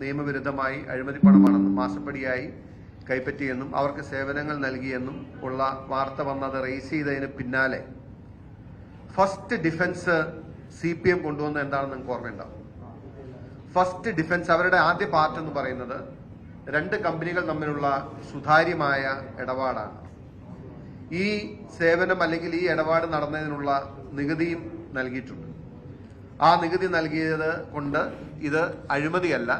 നിയമവിരുദ്ധമായി അഴിമതി പണമാണെന്നും മാസപ്പടിയായി കൈപ്പറ്റിയെന്നും അവർക്ക് സേവനങ്ങൾ നൽകിയെന്നും ഉള്ള വാർത്ത വന്നത് റേസ് ചെയ്തതിന് പിന്നാലെ ഫസ്റ്റ് ഡിഫൻസ് CPM കൊണ്ടുവന്ന എന്താണെന്ന് നിങ്ങൾക്ക് ഓർമ്മയുണ്ടാവും. ഫസ്റ്റ് ഡിഫൻസ് അവരുടെ ആദ്യ പാർട്ട് എന്ന് പറയുന്നത് 2 കമ്പനികൾ തമ്മിലുള്ള സുതാര്യമായ ഇടപാടാണ്. ഈ സേവനം അല്ലെങ്കിൽ ഈ ഇടപാട് നടന്നതിനുള്ള നികുതിയും നൽകിയിട്ടുണ്ട്. ആ നികുതി നൽകിയത് കൊണ്ട് ഇത് അഴിമതിയല്ല,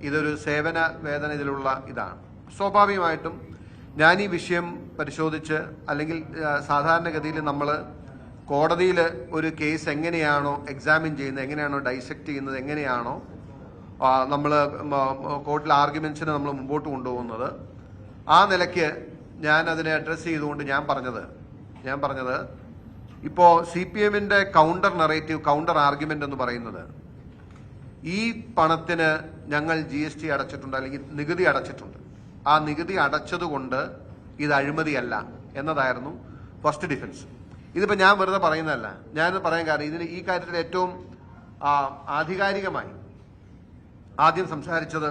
ഇതൊരു സേവന വേതന ഇതിലുള്ള ഇതാണ്. സ്വാഭാവികമായിട്ടും ഞാൻ ഈ വിഷയം പരിശോധിച്ച് അല്ലെങ്കിൽ സാധാരണഗതിയിൽ നമ്മൾ കോടതിയിൽ ഒരു കേസ് എങ്ങനെയാണോ എക്സാമിൻ ചെയ്യുന്നത്, എങ്ങനെയാണോ ഡൈസെക്ട് ചെയ്യുന്നത്, എങ്ങനെയാണോ നമ്മൾ കോർട്ടിൽ ആർഗ്യുമെന്റ്സിന് നമ്മൾ മുമ്പോട്ട് കൊണ്ടുപോകുന്നത്, ആ നിലയ്ക്ക് ഞാൻ അതിനെ അഡ്രസ്സ് ചെയ്തുകൊണ്ട് ഞാൻ പറഞ്ഞത് ഇപ്പോൾ CPMന്റെ കൗണ്ടർ നറേറ്റീവ്, കൗണ്ടർ ആർഗ്യുമെന്റ് എന്ന് പറയുന്നത് ഈ പണത്തിന് ഞങ്ങൾ GST അടച്ചിട്ടുണ്ട് അല്ലെങ്കിൽ നികുതി അടച്ചിട്ടുണ്ട്, ആ നികുതി അടച്ചതുകൊണ്ട് ഇത് അഴിമതിയല്ല എന്നതായിരുന്നു ഫസ്റ്റ് ഡിഫൻസ്. ഇതിപ്പോൾ ഞാൻ വെറുതെ പറയുന്നതല്ല, ഞാൻ പറയാൻ കാരണം ഈ കാര്യത്തിൽ ഏറ്റവും ആധികാരികമായി ആദ്യം സംസാരിച്ചത്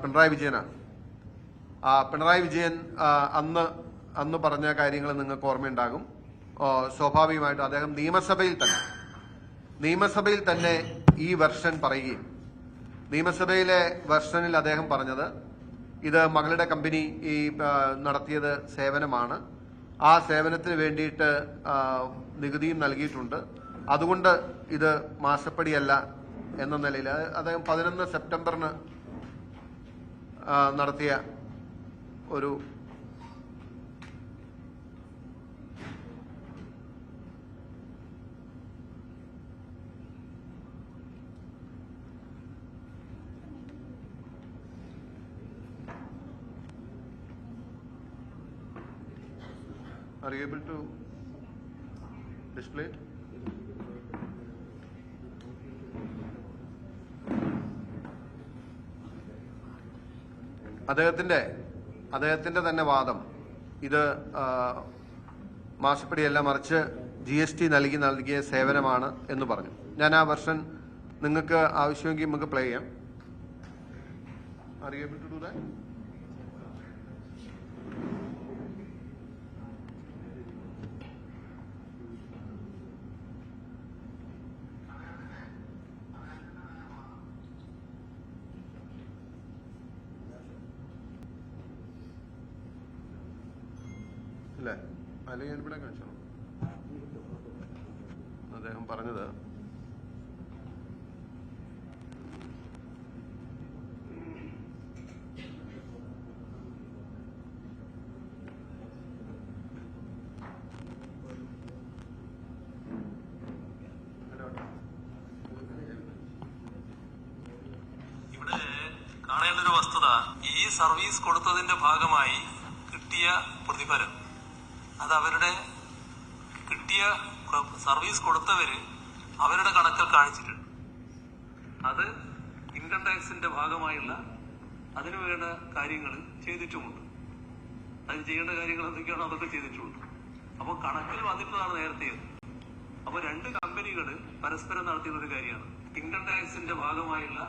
പിണറായി വിജയനാണ്. പിണറായി വിജയൻ അന്ന് പറഞ്ഞ കാര്യങ്ങൾ നിങ്ങൾക്ക് ഓർമ്മയുണ്ടാകും. സ്വാഭാവികമായിട്ടും അദ്ദേഹം നിയമസഭയിൽ തന്നെ ഈ വെർഷൻ പറയുകയും നിയമസഭയിലെ വെർഷനിൽ അദ്ദേഹം പറഞ്ഞത് ഇത് മകളുടെ കമ്പനി ഈ നടത്തിയത് സേവനമാണ്, ആ സേവനത്തിന് വേണ്ടിയിട്ട് നികുതിയും നൽകിയിട്ടുണ്ട്, അതുകൊണ്ട് ഇത് മാസപ്പടിയല്ല എന്ന നിലയിൽ അദ്ദേഹം 11 സെപ്റ്റംബറിന് നടത്തിയ ഒരു Are you able to display it? അദ്ദേഹത്തിന്റെ തന്നെ വാദം ഇത് മാസപ്പടിയല്ല, മറിച്ച് GST നൽകിയ സേവനമാണ് എന്ന് പറഞ്ഞു. ഞാൻ ആ വെർഷൻ നിങ്ങൾക്ക് ആവശ്യമെങ്കിൽ നമുക്ക് പ്ലേ ചെയ്യാം. Are you able to do that? അല്ലേ? അല്ലെങ്കിൽ ഇവിടെ കാണിച്ചോ. അദ്ദേഹം പറഞ്ഞത് ഇവിടെ കാണേണ്ട ഒരു വസ്തുത, ഈ സർവീസ് കൊടുത്തതിന്റെ ഭാഗമായി കിട്ടിയ പ്രതിഫലം അത് അവരുടെ കിട്ടിയ സർവീസ് കൊടുത്തവര് അവരുടെ കണക്കിൽ കാണിച്ചിട്ടുണ്ട്. അത് ഇൻകം ടാക്സിന്റെ ഭാഗമായുള്ള അതിനു വേണ്ട കാര്യങ്ങൾ ചെയ്തിട്ടുമുണ്ട്. അതിന് ചെയ്യേണ്ട കാര്യങ്ങൾ എന്തൊക്കെയാണോ അതൊക്കെ ചെയ്തിട്ടുമുണ്ട്. അപ്പോൾ കണക്കിൽ വന്നിട്ടുള്ളതാണ് നേരത്തെ. അപ്പോൾ 2 കമ്പനികൾ പരസ്പരം നടത്തിയുള്ള ഒരു കാര്യമാണ്. ഇൻകം ടാക്സിന്റെ ഭാഗമായുള്ള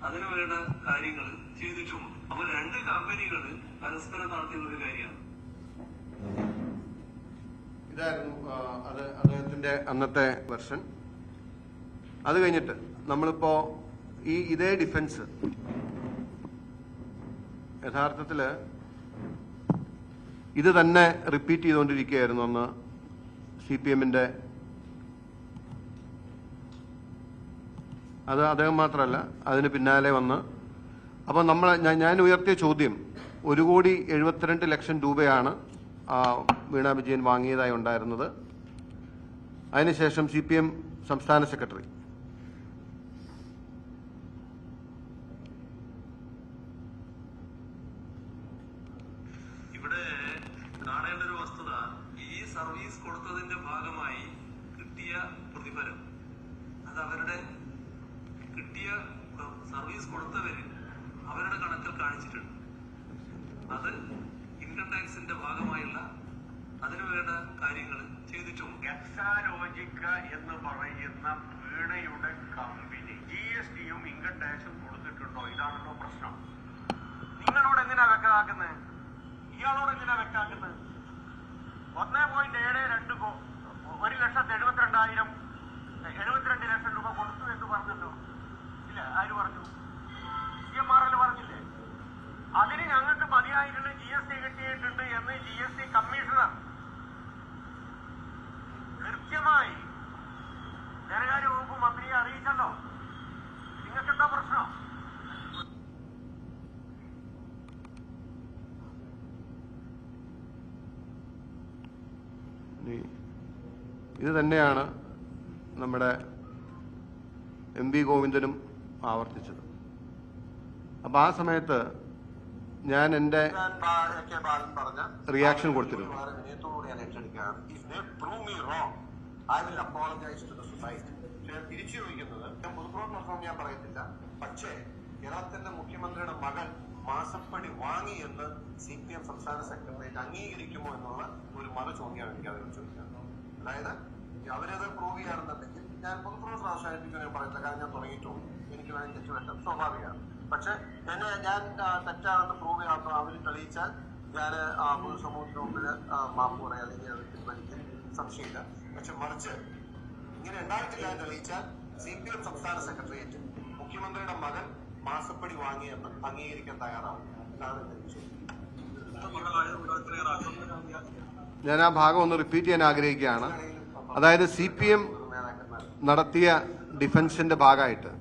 അതിനു വേണ്ട കാര്യങ്ങൾ ചെയ്തിട്ടുമുണ്ട്. അപ്പോൾ 2 കമ്പനികൾ പരസ്പരം നടത്തിയുള്ള ഒരു കാര്യമാണ്. ഇതായിരുന്നു അത് അദ്ദേഹത്തിന്റെ അന്നത്തെ വെർഷൻ. അത് കഴിഞ്ഞിട്ട് നമ്മളിപ്പോ ഇതേ ഡിഫൻസ് യഥാർത്ഥത്തില് ഇത് തന്നെ റിപ്പീറ്റ് ചെയ്തുകൊണ്ടിരിക്കുകയായിരുന്നു അന്ന് CPMന്റെ. അത് അദ്ദേഹം മാത്രമല്ല, അതിന് പിന്നാലെ വന്ന് അപ്പോൾ ഞാൻ ഉയർത്തിയ ചോദ്യം 1,72,00,000 രൂപയാണ് വീണ വിജയൻ വാങ്ങിയതായി ഉണ്ടായിരുന്നത്. അതിനുശേഷം CPM സംസ്ഥാന സെക്രട്ടറി ഇവിടെ കാണേണ്ട ഒരു വസ്തുത, ഈ സർവീസ് കൊടുത്തതിന്റെ ഭാഗമായി കിട്ടിയ പ്രതിഫലം അത് അവരുടെ കിട്ടിയ സർവീസ് കൊടുത്തവര് അവരുടെ കണക്കിൽ കാണിച്ചിട്ടുണ്ട്. അത് ഇൻകം ടാക്സിന്റെ ഭാഗമായുള്ള അതിനു വേണ്ട കാര്യങ്ങൾ ചെയ്തിട്ടുമുണ്ട്. എക്സാലോജിക്ക എന്ന് പറയുന്ന വീണയുടെ കമ്പനി GSTയും ഇൻകം ടാക്സും കൊടുത്തിട്ടുണ്ടോ എന്നുള്ളതാണല്ലോ പ്രശ്നം. നിങ്ങളോട് എന്തിനാ വ്യക്തമാക്കുന്നത്? ഇയാളോട് എന്തിനാ വ്യക്തമാക്കുന്നത്? 1.72 1,72,000 രൂപ കൊടുത്തു എന്ന് പറഞ്ഞല്ലോ. ഇല്ല, ആര് പറഞ്ഞു? CMRL പറഞ്ഞില്ലേ? അതിന് ഞങ്ങൾക്ക് മതിയായിട്ടുള്ള GST കിട്ടിയിട്ടുണ്ട് എന്ന് GST കമ്മീഷണർ കൃത്യമായി ധനകാര്യ വകുപ്പ് മന്ത്രിയെ അറിയിച്ചല്ലോ. നിങ്ങൾക്ക് എന്താ പ്രശ്നം? ഇത് തന്നെയാണ് നമ്മുടെ MV ഗോവിന്ദനും ആവർത്തിച്ചത്. അപ്പൊ ആ സമയത്ത് ഞാൻ എന്റെ റിയാക്ഷൻ കൊടുത്തിരുന്നു. തിരിച്ചു ചോദിക്കുന്നത് പൊതുപ്രവർത്തനം ഞാൻ പറയത്തില്ല, പക്ഷേ കേരളത്തിന്റെ മുഖ്യമന്ത്രിയുടെ മകൻ മാസപ്പടി വാങ്ങി എന്ന് CPM സംസ്ഥാന സെക്രട്ടേറിയറ്റ് അംഗീകരിക്കുമോ എന്നുള്ള ഒരു ചോദ്യമാണ് എനിക്ക് അവരോട് ചോദിക്കുന്നത്. അതായത് അവരത് പ്രൂവ് ചെയ്യാണെന്നുണ്ടെങ്കിൽ ഞാൻ പൊതുപ്രവർത്തനം അവസാനിപ്പിക്കുമെന്ന് ഞാൻ പറയില്ല, കാരണം ഞാൻ തുടങ്ങിയിട്ടുള്ളൂ. എനിക്ക് വേണമെങ്കിൽ തെറ്റുപറ്റാം, സ്വാഭാവികമാണ്. പക്ഷെ ഞാൻ തെറ്റാണെന്ന് പ്രൂവ് ചെയ്യാത്ത അവർ തെളിയിച്ചാൽ ഞാൻ പൊതുസമൂഹത്തിന് മുമ്പിൽ മാപ്പ് പറയാം, അല്ലെങ്കിൽ അത് പിൻവലിക്കാൻ സംശയമില്ല. പക്ഷെ മറിച്ച് ഇങ്ങനെ ഉണ്ടായിട്ടില്ല എന്ന് തെളിയിച്ചാൽ CPM സംസ്ഥാന സെക്രട്ടേറിയറ്റ് മുഖ്യമന്ത്രിയുടെ മകൻ മാസപ്പടി വാങ്ങിയെന്ന് അംഗീകരിക്കാൻ തയ്യാറാവും. ഇതാണ് എന്റെ വിഷയം. ഞാൻ ആ ഭാഗം ഒന്ന് റിപ്പീറ്റ് ചെയ്യാൻ ആഗ്രഹിക്കുകയാണ്. അതായത് CPM നടത്തിയ ഡിഫൻസിന്റെ ഭാഗമായിട്ട്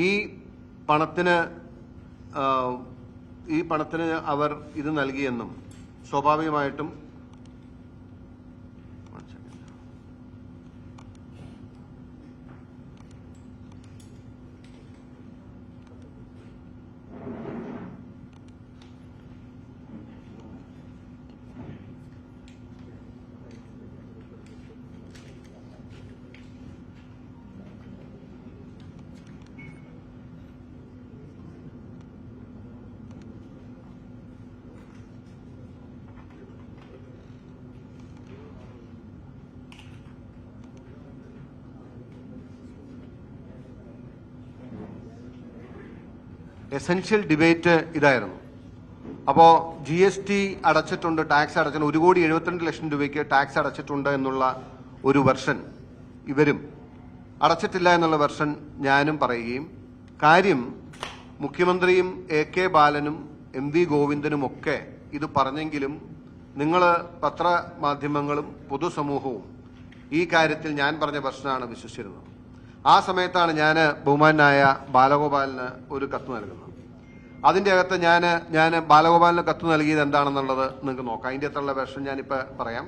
ഈ പണത്തിന് അവർ ഇത് നൽകിയെന്നും സ്വാഭാവികമായിട്ടും എസൻഷ്യൽ ഡിബേറ്റ് ഇതായിരുന്നു. അപ്പോൾ GST അടച്ചിട്ടുണ്ട്, ടാക്സ് അടച്ചിട്ടുണ്ട്, 1,72,00,000 രൂപയ്ക്ക് ടാക്സ് അടച്ചിട്ടുണ്ട് എന്നുള്ള ഒരു വെർഷൻ ഇവരും, അടച്ചിട്ടില്ല എന്നുള്ള വെർഷൻ ഞാനും പറയുകയും, കാര്യം മുഖ്യമന്ത്രിയും AK ബാലനും MV ഗോവിന്ദനുമൊക്കെ ഇത് പറഞ്ഞെങ്കിലും നിങ്ങൾ പത്രമാധ്യമങ്ങളും പൊതുസമൂഹവും ഈ കാര്യത്തിൽ ഞാൻ പറഞ്ഞ വെർഷനാണ് വിശ്വസിച്ചിരുന്നത്. ആ സമയത്താണ് ഞാൻ ബഹുമാനായ ബാലഗോപാലിന് ഒരു കത്ത് നൽകുന്നത്. അതിൻ്റെ അകത്ത് ഞാൻ ബാലഗോപാലിന് കത്ത് നൽകിയത് എന്താണെന്നുള്ളത് നിങ്ങൾക്ക് നോക്കാം. അതിൻ്റെ അകത്തുള്ള വെർഷൻ ഞാനിപ്പോൾ പറയാം.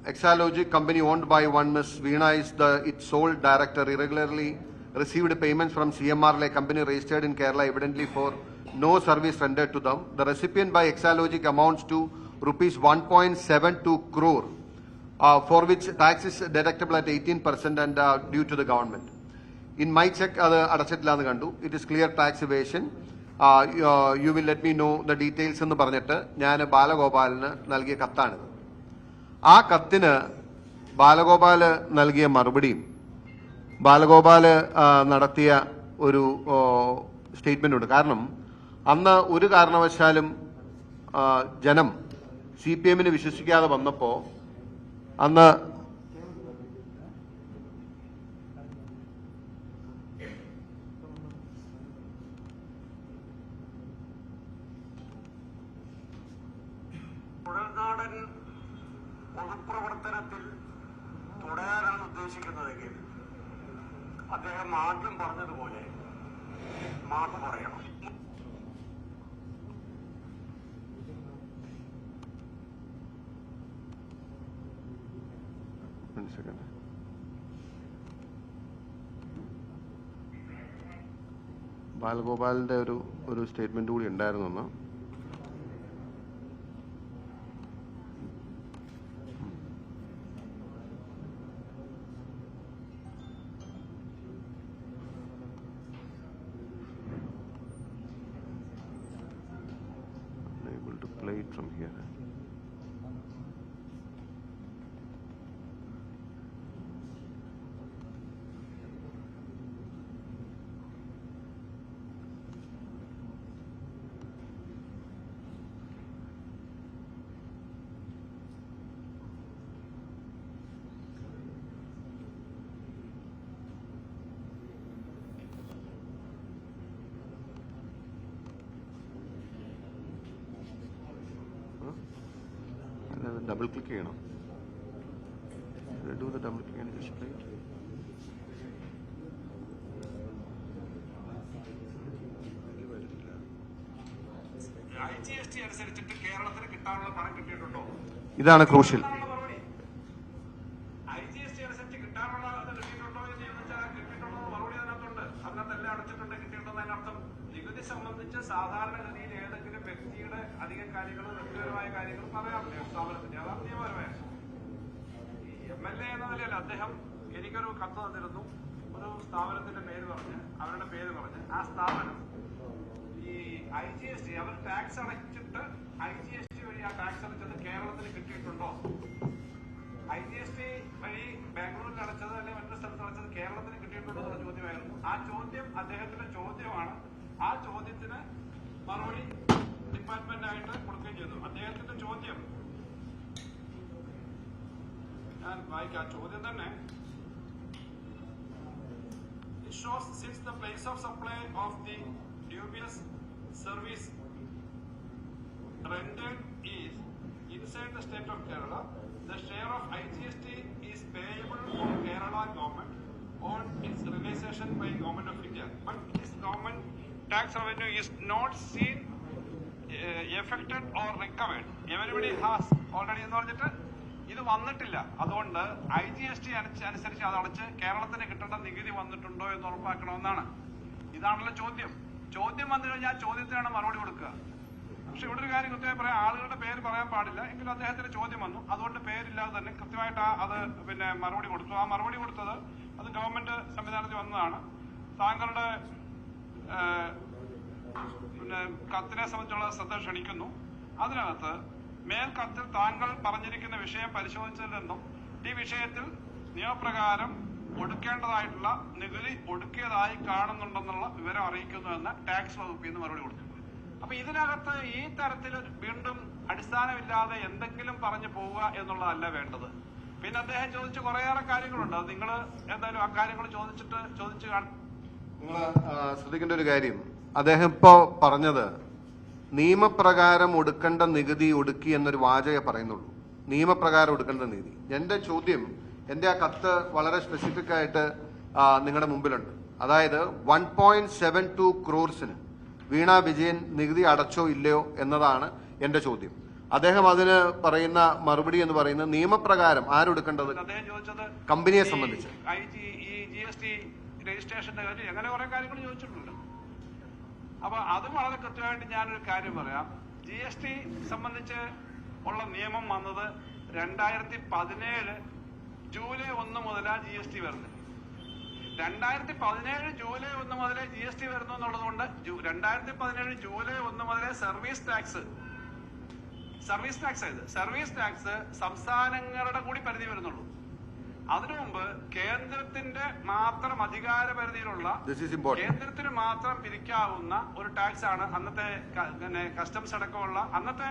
Exalogic company owned by one Ms. Veena is its sole director irregularly received payments from CMRL, a company registered in Kerala, evidently for no service rendered to them. The recipient by Exalogic amounts to rupees 1.72 crore. For which tax is deductible at 18% and due to the government. In my check, അത് അടച്ചിട്ടില്ലാന്ന് കണ്ടു. It is clear tax evasion. You will let me know the details എന്ന് പറഞ്ഞിട്ട് ഞാൻ ബാലഗോപാലിന് നൽകിയ കത്താണിത്. ആ കത്തിന് ബാലഗോപാൽ നൽകിയ മറുപടിയും ബാലഗോപാൽ നടത്തിയ ഒരു സ്റ്റേറ്റ്മെന്റ് ഉണ്ട്. കാരണം അന്ന് ഒരു കാരണവശാലും ജനം CPMനെ വിശ്വസിക്കാതെ വന്നപ്പോൾ അന്ന് കുഴൽനാടൻ പൊതുപ്രവർത്തനത്തിൽ തുടരാനാണ് ഉദ്ദേശിക്കുന്നതെങ്കിൽ അദ്ദേഹം ആദ്യം പറഞ്ഞതുപോലെ മാപ്പ് പറയണം. ബാലഗോപാലിന്റെ ഒരു സ്റ്റേറ്റ്മെന്റ് കൂടി ഉണ്ടായിരുന്നു. Unable to play it from here. Double click ചെയ്യണം. Do the double click and display. IGST അനുസരിച്ചിട്ട് കേരളത്തിന് കിട്ടാനുള്ള പണം കിട്ടിയിട്ടുണ്ടോ? ഇതാണ് ക്രൂഷ്യൽ. IGST അനുസരിച്ച് കിട്ടാനുള്ള കിട്ടിയിട്ടുണ്ടോ എന്ന് ചോദിച്ചാൽ കിട്ടിയിട്ടുണ്ടോ മറുപടി അതിനകത്തുണ്ട്. അതിനകത്തെല്ലാം അടച്ചിട്ടുണ്ട്. കിട്ടിയിട്ടുണ്ടോ അതിനർത്ഥം നികുതി സംബന്ധിച്ച് സാധാരണഗതിയിൽ ഏതെങ്കിലും വ്യക്തിയുടെ അധിക കാര്യങ്ങൾ വ്യക്തിപരമായ കാര്യങ്ങൾ പറയാം സ്ഥാപനത്തിന്റെ. അതാണ് നിയമപരമായ. MLA എന്ന നിലയിൽ അദ്ദേഹം എനിക്കൊരു കത്ത് തന്നിരുന്നു. ഒരു സ്ഥാപനത്തിന്റെ പേര് പറഞ്ഞ് അവരുടെ പേര് പറഞ്ഞ് ആ സ്ഥാപനം ഈ IGST അവർ ടാക്സ് അടച്ചിട്ട് IGST വഴി ആ ടാക്സ് അടച്ചത് കേരളത്തിന് കിട്ടിയിട്ടുണ്ടോ? IGST വഴി ബാംഗ്ലൂരിൽ അടച്ചത് അല്ലെങ്കിൽ മറ്റൊരു സ്ഥലത്ത് അടച്ചത് കേരളത്തിന് കിട്ടിയിട്ടുണ്ടോ എന്നുള്ള ചോദ്യമായിരുന്നു. ആ ചോദ്യം അദ്ദേഹത്തിന്റെ ചോദ്യമാണ്. ആ ചോദ്യത്തിന് മറുപടി ഡിപ്പാർട്ട്മെന്റായിട്ട് കൊടുക്കുകയും ചെയ്തു. അദ്ദേഹത്തിന്റെ ചോദ്യം ഞാൻ വായിക്കാം. ചോദ്യം തന്നെ It shows since the place of supply of the dubious service rendered is inside the state of Kerala, the share of IGST is payable to Kerala government on its realization by government of India. But this government tax revenue is not seen affected or recovered. Everybody has already എന്ന് പറഞ്ഞിട്ട് ഇത് വന്നിട്ടില്ല. അതുകൊണ്ട് IGST അനുസരിച്ച് അത് അടച്ച് കേരളത്തിന് കിട്ടേണ്ട നികുതി വന്നിട്ടുണ്ടോ എന്ന് ഉറപ്പാക്കണമെന്നാണ്. ഇതാണല്ലോ ചോദ്യം. ചോദ്യം വന്നു കഴിഞ്ഞാൽ ചോദ്യത്തിനാണ് മറുപടി കൊടുക്കുക. പക്ഷെ ഇവിടെ ഒരു കാര്യം കൃത്യമായി പറയാം. ആളുകളുടെ പേര് പറയാൻ പാടില്ല. എങ്കിലും അദ്ദേഹത്തിന്റെ ചോദ്യം വന്നു. അതുകൊണ്ട് പേരില്ലാതെ തന്നെ കൃത്യമായിട്ട് അത് മറുപടി കൊടുത്തു. ആ മറുപടി കൊടുത്തത് അത് ഗവൺമെന്റ് സംവിധാനത്തിൽ വന്നതാണ്. താങ്കളുടെ കത്തിനെ സംബന്ധിച്ചുള്ള ശ്രദ്ധ ക്ഷണിക്കുന്നു. അതിനകത്ത് മേൽ കത്തിൽ താങ്കൾ പറഞ്ഞിരിക്കുന്ന വിഷയം പരിശോധിച്ചതിൽ നിന്നും ഈ വിഷയത്തിൽ നിയമപ്രകാരം ഒടുക്കേണ്ടതായിട്ടുള്ള നികുതി ഒടുക്കിയതായി കാണുന്നുണ്ടെന്നുള്ള വിവരം അറിയിക്കുന്നു എന്ന് ടാക്സ് വകുപ്പിൽ നിന്ന് മറുപടി കൊടുത്തു. അപ്പൊ ഇതിനകത്ത് ഈ തരത്തിൽ വീണ്ടും അടിസ്ഥാനമില്ലാതെ എന്തെങ്കിലും പറഞ്ഞു പോവുക എന്നുള്ളതല്ല വേണ്ടത്. പിന്നെ അദ്ദേഹം ചോദിച്ച കുറേയേറെ കാര്യങ്ങളുണ്ട്. അത് നിങ്ങൾ എന്തായാലും ആ കാര്യങ്ങൾ ചോദിച്ചു കാണും. നിങ്ങൾ ശ്രദ്ധിക്കേണ്ട ഒരു കാര്യം, അദ്ദേഹം ഇപ്പോ പറഞ്ഞത് നിയമപ്രകാരം ഒടുക്കേണ്ട നികുതി ഒടുക്കി എന്നൊരു വാചകം പറയുന്നുള്ളൂ. നിയമപ്രകാരം ഒടുക്കേണ്ട നികുതി. എന്റെ ചോദ്യം, എന്റെ ആ കത്ത് വളരെ സ്പെസിഫിക് ആയിട്ട് നിങ്ങളുടെ മുമ്പിലുണ്ട്. അതായത് 1.72 ക്രോർസിന് വീണ വിജയൻ നികുതി അടച്ചോ ഇല്ലയോ എന്നതാണ് എന്റെ ചോദ്യം. അദ്ദേഹം അതിന് പറയുന്ന മറുപടി എന്ന് പറയുന്നത് നിയമപ്രകാരം ആരൊടുക്കേണ്ടത്, കമ്പനിയെ സംബന്ധിച്ച് GST രജിസ്ട്രേഷന്റെ കാര്യം അങ്ങനെ കുറെ കാര്യങ്ങൾ ചോദിച്ചിട്ടുണ്ട്. അപ്പൊ അത് വളരെ കൃത്യമായിട്ട് ഞാനൊരു കാര്യം പറയാം. GST സംബന്ധിച്ച് ഉള്ള നിയമം വന്നത് 2017 ജൂലൈ 1 മുതലാണ് GST വരുന്നത്. 2017 ജൂലൈ 1 മുതലേ GST വരുന്നു എന്നുള്ളത് കൊണ്ട് 2017 ജൂലൈ 1 മുതലേ സർവീസ് ടാക്സ് ആയത്. സർവീസ് ടാക്സ് സംസ്ഥാനങ്ങളുടെ കൂടി പരിധി വരുന്നുള്ളൂ. അതിനു മുമ്പ് കേന്ദ്രത്തിന്റെ മാത്രം അധികാര പരിധിയിലുള്ള കേന്ദ്രത്തിന് മാത്രം പിരിക്കാവുന്ന ഒരു ടാക്സ് ആണ് അന്നത്തെ കസ്റ്റംസ് അടക്കമുള്ള അന്നത്തെ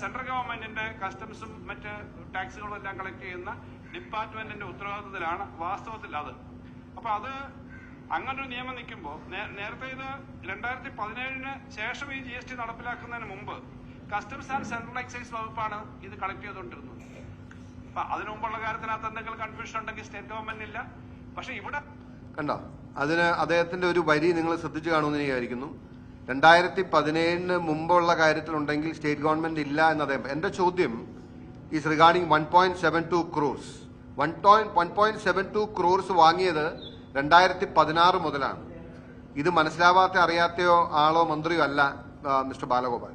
സെൻട്രൽ ഗവൺമെന്റിന്റെ കസ്റ്റംസും മറ്റ് ടാക്സുകളും എല്ലാം കളക്ട് ചെയ്യുന്ന ഡിപ്പാർട്ട്മെന്റിന്റെ ഉത്തരവാദിത്തത്തിലാണ് വാസ്തവത്തിൽ അത്. അപ്പൊ അത് അങ്ങനൊരു നിയമം നിൽക്കുമ്പോൾ നേരത്തെ ഇത് 2017 ശേഷം ഈ GST നടപ്പിലാക്കുന്നതിന് മുമ്പ് കസ്റ്റംസ് ആൻഡ് സെൻട്രൽ എക്സൈസ് വകുപ്പാണ് ഇത് കളക്ട് ചെയ്തുകൊണ്ടിരുന്നത്. അപ്പൊ അതിനു മുമ്പുള്ള കാര്യത്തിനകത്ത് എന്തെങ്കിലും കൺഫ്യൂഷൻ ഉണ്ടെങ്കിൽ സ്റ്റേറ്റ് ഗവൺമെന്റ് ഇല്ല. പക്ഷെ ഇവിടെ കണ്ടോ, അതിന് അദ്ദേഹത്തിന്റെ ഒരു വരി നിങ്ങൾ ശ്രദ്ധിച്ചു കാണുമെന്ന് ഞാൻ വിചാരിക്കുന്നു. 2017 മുമ്പുള്ള കാര്യത്തിലുണ്ടെങ്കിൽ സ്റ്റേറ്റ് ഗവൺമെന്റ് ഇല്ല എന്ന് അദ്ദേഹം. എന്റെ ചോദ്യം ഈസ് റിഗാർഡിംഗ് 1.72 ക്രോർസ്. 1.72 ക്രോർസ് വാങ്ങിയത് 2016 മുതലാണ്. ഇത് മനസ്സിലാവാത്ത അറിയാത്തയോ ആളോ മന്ത്രിയോ അല്ല മിസ്റ്റർ ബാലഗോപാൽ.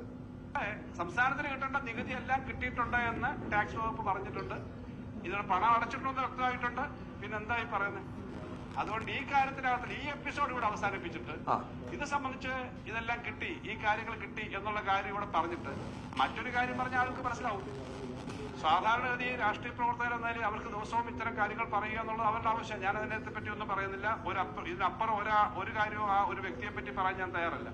സംസ്ഥാനത്തിന് കിട്ടേണ്ട നികുതി എല്ലാം കിട്ടിയിട്ടുണ്ട് എന്ന് ടാക്സ് വകുപ്പ് പറഞ്ഞിട്ടുണ്ട്. ഇതിന് പണം അടച്ചിട്ടുണ്ടെന്ന് വ്യക്തമായിട്ടുണ്ട്. പിന്നെ എന്തായി പറയുന്നത്? അതുകൊണ്ട് ഈ കാര്യത്തിനകത്ത് ഈ എപ്പിസോഡ് ഇവിടെ അവസാനിപ്പിച്ചിട്ട് ഇത് സംബന്ധിച്ച് ഇതെല്ലാം കിട്ടി, ഈ കാര്യങ്ങൾ കിട്ടി എന്നുള്ള കാര്യം ഇവിടെ പറഞ്ഞിട്ട് മറ്റൊരു കാര്യം പറഞ്ഞ ആൾക്ക് മനസ്സിലാവും. സാധാരണഗതി രാഷ്ട്രീയ പ്രവർത്തകർ എന്നാലും അവർക്ക് ദിവസവും ഇത്തരം കാര്യങ്ങൾ പറയുക എന്നുള്ളത് അവരുടെ ആവശ്യം. ഞാൻ അതിനെ പറ്റി ഒന്നും പറയുന്നില്ല. ഇതിനപ്പുറം ഒരു കാര്യവും ആ ഒരു വ്യക്തിയെ പറ്റി പറയാൻ ഞാൻ തയ്യാറല്ല.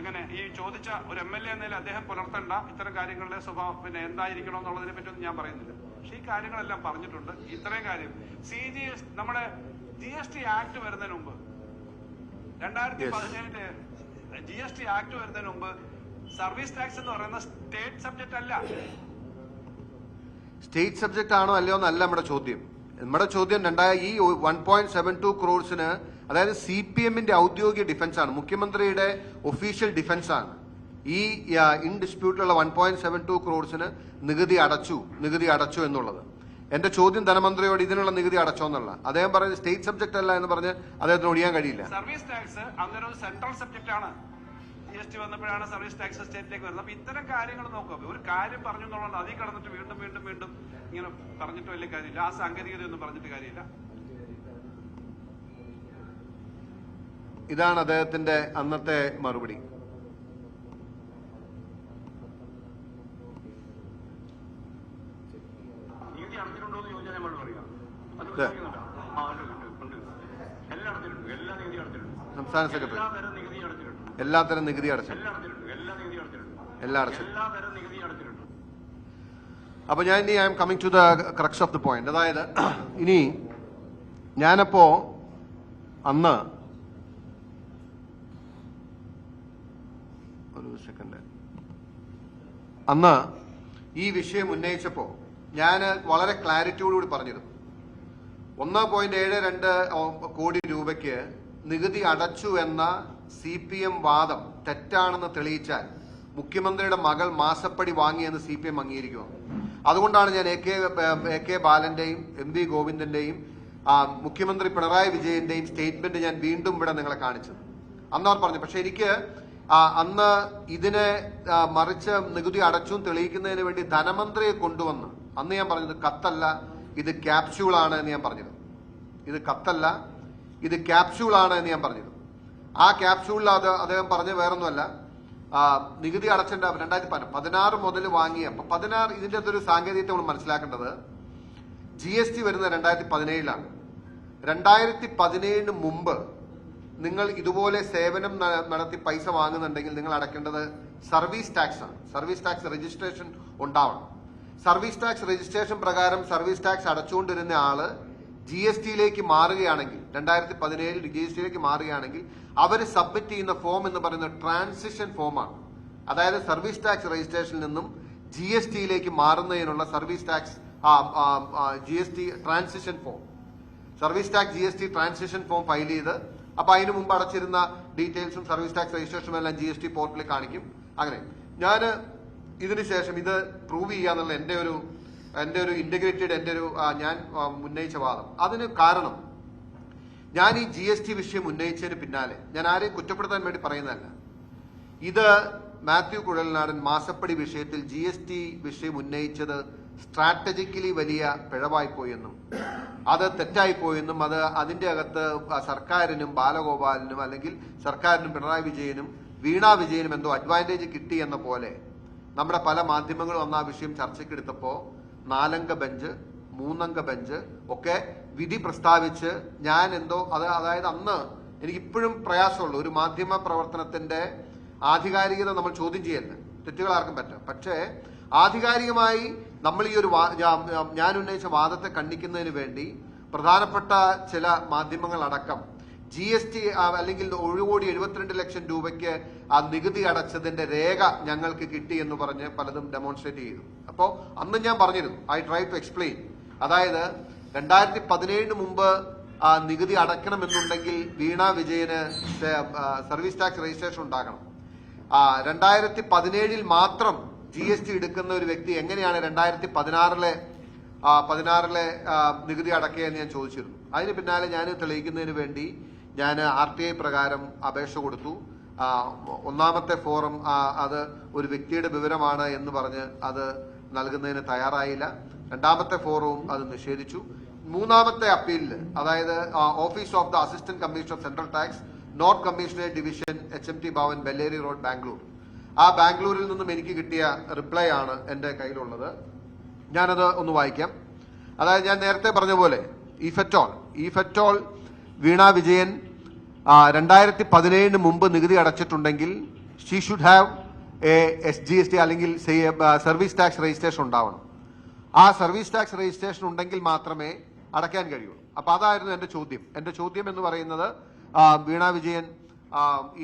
എങ്ങനെ ഈ ചോദിച്ച ഒരു MLA എന്നതിൽ അദ്ദേഹം പുലർത്തേണ്ട ഇത്തരം കാര്യങ്ങളുടെ സ്വഭാവം എന്തായിരിക്കണം എന്നുള്ളതിനെ പറ്റിയൊന്നും ഞാൻ പറയുന്നില്ല. പക്ഷെ ഈ കാര്യങ്ങളെല്ലാം പറഞ്ഞിട്ടുണ്ട്. ഇത്രയും കാര്യം നമ്മുടെ GST ആക്ട് വരുന്നതിന് മുമ്പ് 2017 GST ആക്ട് വരുന്നതിന് മുമ്പ് സർവീസ് ടാക്സ് എന്ന് പറയുന്ന സ്റ്റേറ്റ് സബ്ജക്ട് അല്ല. സ്റ്റേറ്റ് സബ്ജക്റ്റ് ആണോ അല്ലയോ എന്നല്ല നമ്മുടെ ചോദ്യം. നമ്മുടെ ചോദ്യം ഈ 1.72 crores അതായത് CPM-ന്റെ ഔദ്യോഗിക ഡിഫൻസ് ആണ്, മുഖ്യമന്ത്രിയുടെ ഒഫീഷ്യൽ ഡിഫൻസ് ആണ്. ഈ ഇൻ ഡിസ്പ്യൂട്ടിലുള്ള 1.72 crores നികുതി അടച്ചു എന്നുള്ളത്. എന്റെ ചോദ്യം ധനമന്ത്രിയോട് ഇതിനുള്ള നികുതി അടച്ചോ എന്നുള്ള. അദ്ദേഹം പറയുന്നത് സ്റ്റേറ്റ് സബ്ജക്ട് അല്ല എന്ന് പറഞ്ഞ് അദ്ദേഹത്തിന് ഒഴിയാൻ കഴിയില്ല. സർവീസ് ടാക്സ് അങ്ങനെ ഒരു സെൻട്രൽ സബ്ജക്ട് ആണ്. GST വന്നപ്പോഴാണ് സർവീസ് ടാക്സ് സ്റ്റേറ്റിലേക്ക് വരുന്നത്. അപ്പൊ ഇത്തരം കാര്യങ്ങൾ നോക്കുക. ഒരു കാര്യം പറഞ്ഞു എന്നുള്ളത് അതിൽ കടന്നിട്ട് വീണ്ടും ഇങ്ങനെ പറഞ്ഞിട്ട് വലിയ കാര്യമില്ല. ആ സാങ്കേതികതയൊന്നും പറഞ്ഞിട്ട് കാര്യമില്ല. ഇതാണ് അദ്ദേഹത്തിന്റെ അന്നത്തെ മറുപടി. നികുതി അടച്ചിട്ടുണ്ടോ എന്ന് ചോദിച്ചാൽ നമ്മൾ പറയാം. അത് എല്ലാം അടച്ചിട്ടുണ്ട്. എല്ലാ നികുതി അടച്ചിട്ടുണ്ട്. സംസ്ഥാന സെക്രട്ടറി എല്ലാതരം നികുതി അടച്ചിട്ടുണ്ട്. എല്ലാത്തരം നികുതി അടച്ചു. എല്ലാ നികുതി അടച്ചിട്ടുണ്ട്. എല്ലാതരം നികുതി അടച്ചിട്ടുണ്ട്. അപ്പൊ ഞാൻ ഇനി I am coming to the crux of the point. അതായത് ഇനി ഞാനപ്പോ അന്ന് ഈ വിഷയം ഉന്നയിച്ചപ്പോ ഞാൻ വളരെ ക്ലാരിറ്റിയോടുകൂടി പറഞ്ഞിരുന്നു. 1.72 കോടി രൂപയ്ക്ക് നികുതി അടച്ചു എന്ന CPM വാദം തെറ്റാണെന്ന് തെളിയിച്ചാൽ മുഖ്യമന്ത്രിയുടെ മകൾ മാസപ്പടി വാങ്ങിയെന്ന് CPM അംഗീകരിക്കുമെന്ന്. അതുകൊണ്ടാണ് ഞാൻ AK ബാലന്റെയും MV ഗോവിന്ദന്റെയും മുഖ്യമന്ത്രി പിണറായി വിജയന്റെയും സ്റ്റേറ്റ്മെന്റ് ഞാൻ വീണ്ടും ഇവിടെ നിങ്ങളെ കാണിച്ചത്. അന്ന് അവർ പറഞ്ഞു. പക്ഷെ എനിക്ക് അന്ന് ഇതിനെ മറിച്ച് നികുതി അടച്ചു തെളിയിക്കുന്നതിന് വേണ്ടി ധനമന്ത്രിയെ കൊണ്ടുവന്ന് അന്ന് ഞാൻ പറഞ്ഞത് കത്തല്ല, ഇത് ക്യാപ്സ്യൂളാണ് എന്ന് ഞാൻ പറഞ്ഞത്. ഇത് കത്തല്ല, ഇത് ക്യാപ്സ്യൂളാണ് എന്ന് ഞാൻ പറഞ്ഞത്. ആ ക്യാപ്സ്യൂളിൽ അദ്ദേഹം പറഞ്ഞ വേറൊന്നുമല്ല, നികുതി അടച്ചേണ്ട 2016 മുതൽ വാങ്ങിയ. അപ്പൊ 16 ഇതിന്റെ അകത്തൊരു സാങ്കേതികത നമ്മൾ മനസ്സിലാക്കേണ്ടത്, GST വരുന്നത് 2017 2017 മുമ്പ് നിങ്ങൾ ഇതുപോലെ സേവനം നടത്തി പൈസ വാങ്ങുന്നുണ്ടെങ്കിൽ നിങ്ങൾ അടയ്ക്കേണ്ടത് സർവീസ് ടാക്സ് ആണ്. സർവീസ് ടാക്സ് രജിസ്ട്രേഷൻ ഉണ്ടാവണം. സർവീസ് ടാക്സ് രജിസ്ട്രേഷൻ പ്രകാരം സർവീസ് ടാക്സ് അടച്ചുകൊണ്ടിരുന്ന ആള് GST-യിലേക്ക് മാറുകയാണെങ്കിൽ 2017 GST-യിലേക്ക് മാറുകയാണെങ്കിൽ അവർ സബ്മിറ്റ് ചെയ്യുന്ന ഫോം എന്ന് പറയുന്നത് ട്രാൻസിഷൻ ഫോമാണ്. അതായത് സർവീസ് ടാക്സ് രജിസ്ട്രേഷനിൽ നിന്നും GST-യിലേക്ക് മാറുന്നതിനുള്ള service tax GST transition form, service tax GST transition form file ചെയ്ത് അപ്പൊ അതിന് മുമ്പ് അടച്ചിരുന്ന ഡീറ്റെയിൽസും സർവീസ് ടാക്സ് രജിസ്ട്രേഷനും എല്ലാം GST പോർട്ടലിൽ കാണിക്കും. അങ്ങനെ ഞാൻ ഇതിനുശേഷം ഇത് പ്രൂവ് ചെയ്യാന്നുള്ള എന്റെ ഒരു ഇന്റഗ്രേറ്റഡ് ഞാൻ ഉന്നയിച്ച വാദം. അതിന് കാരണം ഞാൻ ഈ GST വിഷയം ഉന്നയിച്ചതിന് പിന്നാലെ ഞാൻ ആരെയും കുറ്റപ്പെടുത്താൻ വേണ്ടി പറയുന്നതല്ല. ഇത് മാത്യു കുഴൽനാടൻ മാസപ്പടി വിഷയത്തിൽ GST വിഷയം ഉന്നയിച്ചത് സ്ട്രാറ്റജിക്കലി വലിയ പിഴവായിപ്പോയെന്നും അത് തെറ്റായിപ്പോയെന്നും അത് അതിന്റെ അകത്ത് സർക്കാരിനും ബാലഗോപാലിനും അല്ലെങ്കിൽ സർക്കാരിനും പിണറായി വിജയനും വീണ വിജയനും എന്തോ അഡ്വാൻറ്റേജ് കിട്ടി എന്ന പോലെ നമ്മുടെ പല മാധ്യമങ്ങളും അന്ന് ആ വിഷയം ചർച്ചയ്ക്കെടുത്തപ്പോ 4-അംഗ ബെഞ്ച് 3-അംഗ ബെഞ്ച് ഒക്കെ വിധി പ്രസ്താവിച്ച് ഞാൻ എന്തോ അതായത് അന്ന് എനിക്കിപ്പോഴും പ്രയാസമുള്ളൂ. ഒരു മാധ്യമ പ്രവർത്തനത്തിന്റെ ആധികാരികത നമ്മൾ ചോദ്യം ചെയ്യല്ല, തെറ്റുകൾ ആർക്കും പറ്റാം. പക്ഷേ ആധികാരികമായി നമ്മൾ ഈ ഒരു ഞാൻ ഉന്നയിച്ച വാദത്തെ ഖണ്ഡിക്കുന്നതിന് വേണ്ടി പ്രധാനപ്പെട്ട ചില മാധ്യമങ്ങൾ അടക്കം GST അല്ലെങ്കിൽ 1.72 ലക്ഷം രൂപയ്ക്ക് ആ നികുതി അടച്ചതിന്റെ രേഖ ഞങ്ങൾക്ക് കിട്ടി എന്ന് പറഞ്ഞ് പലതും ഡെമോൺസ്ട്രേറ്റ് ചെയ്തു. അപ്പോ അന്ന് ഞാൻ പറഞ്ഞിരുന്നു, ഐ ട്രൈ ടു എക്സ്പ്ലെയിൻ. അതായത് 2017 മുമ്പ് നികുതി അടയ്ക്കണമെന്നുണ്ടെങ്കിൽ വീണ വിജയന് സർവീസ് ടാക്സ് രജിസ്ട്രേഷൻ ഉണ്ടാകണം. 2017 മാത്രം GST എടുക്കുന്ന ഒരു വ്യക്തി എങ്ങനെയാണ് 2016 നികുതി അടക്കുക എന്ന് ഞാൻ ചോദിച്ചിരുന്നു. അതിന് പിന്നാലെ ഞാൻ തെളിയിക്കുന്നതിന് വേണ്ടി ഞാൻ RTI പ്രകാരം അപേക്ഷ കൊടുത്തു. ഒന്നാമത്തെ ഫോറം അത് ഒരു വ്യക്തിയുടെ വിവരമാണ് എന്ന് പറഞ്ഞ് അത് നൽകുന്നതിന് തയ്യാറായില്ല. രണ്ടാമത്തെ ഫോറവും അത് നിഷേധിച്ചു. മൂന്നാമത്തെ അപ്പീലില്, അതായത് office of the assistant commissioner of central tax north commissionerate division HMT Bhavan Bellary road Bangalore, ആ ബാംഗ്ലൂരിൽ നിന്നും എനിക്ക് കിട്ടിയ റിപ്ലൈ ആണ് എന്റെ കയ്യിലുള്ളത്. ഞാനത് ഒന്ന് വായിക്കാം. അതായത് ഞാൻ നേരത്തെ പറഞ്ഞ പോലെ ഈഫറ്റോൾ വീണ വിജയൻ 2017 മുമ്പ് നികുതി അടച്ചിട്ടുണ്ടെങ്കിൽ she should have a SGST അല്ലെങ്കിൽ സർവീസ് ടാക്സ് രജിസ്ട്രേഷൻ ഉണ്ടാവണം. ആ സർവീസ് ടാക്സ് രജിസ്ട്രേഷൻ ഉണ്ടെങ്കിൽ മാത്രമേ അടയ്ക്കാൻ കഴിയുള്ളൂ. അപ്പൊ അതായിരുന്നു എന്റെ ചോദ്യം. എന്റെ ചോദ്യം എന്ന് പറയുന്നത്, വീണ വിജയൻ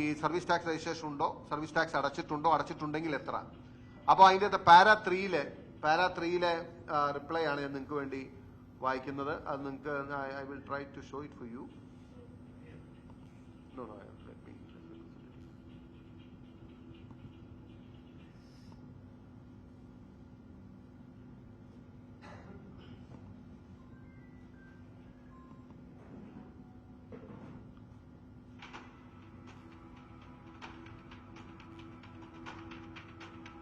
ഈ സർവീസ് ടാക്സ് രജിസ്ട്രേഷൻ ഉണ്ടോ, സർവീസ് ടാക്സ് അടച്ചിട്ടുണ്ടോ, അടച്ചിട്ടുണ്ടെങ്കിൽ എത്ര? അപ്പൊ അതിന്റെ പാരാ 3-ല് പാരാ 3-ലെ റിപ്ലൈ ആണ് ഞാൻ നിങ്ങൾക്ക് വേണ്ടി വായിക്കുന്നത്. അത് നിങ്ങൾക്ക് I will try to show it for you. No no let me.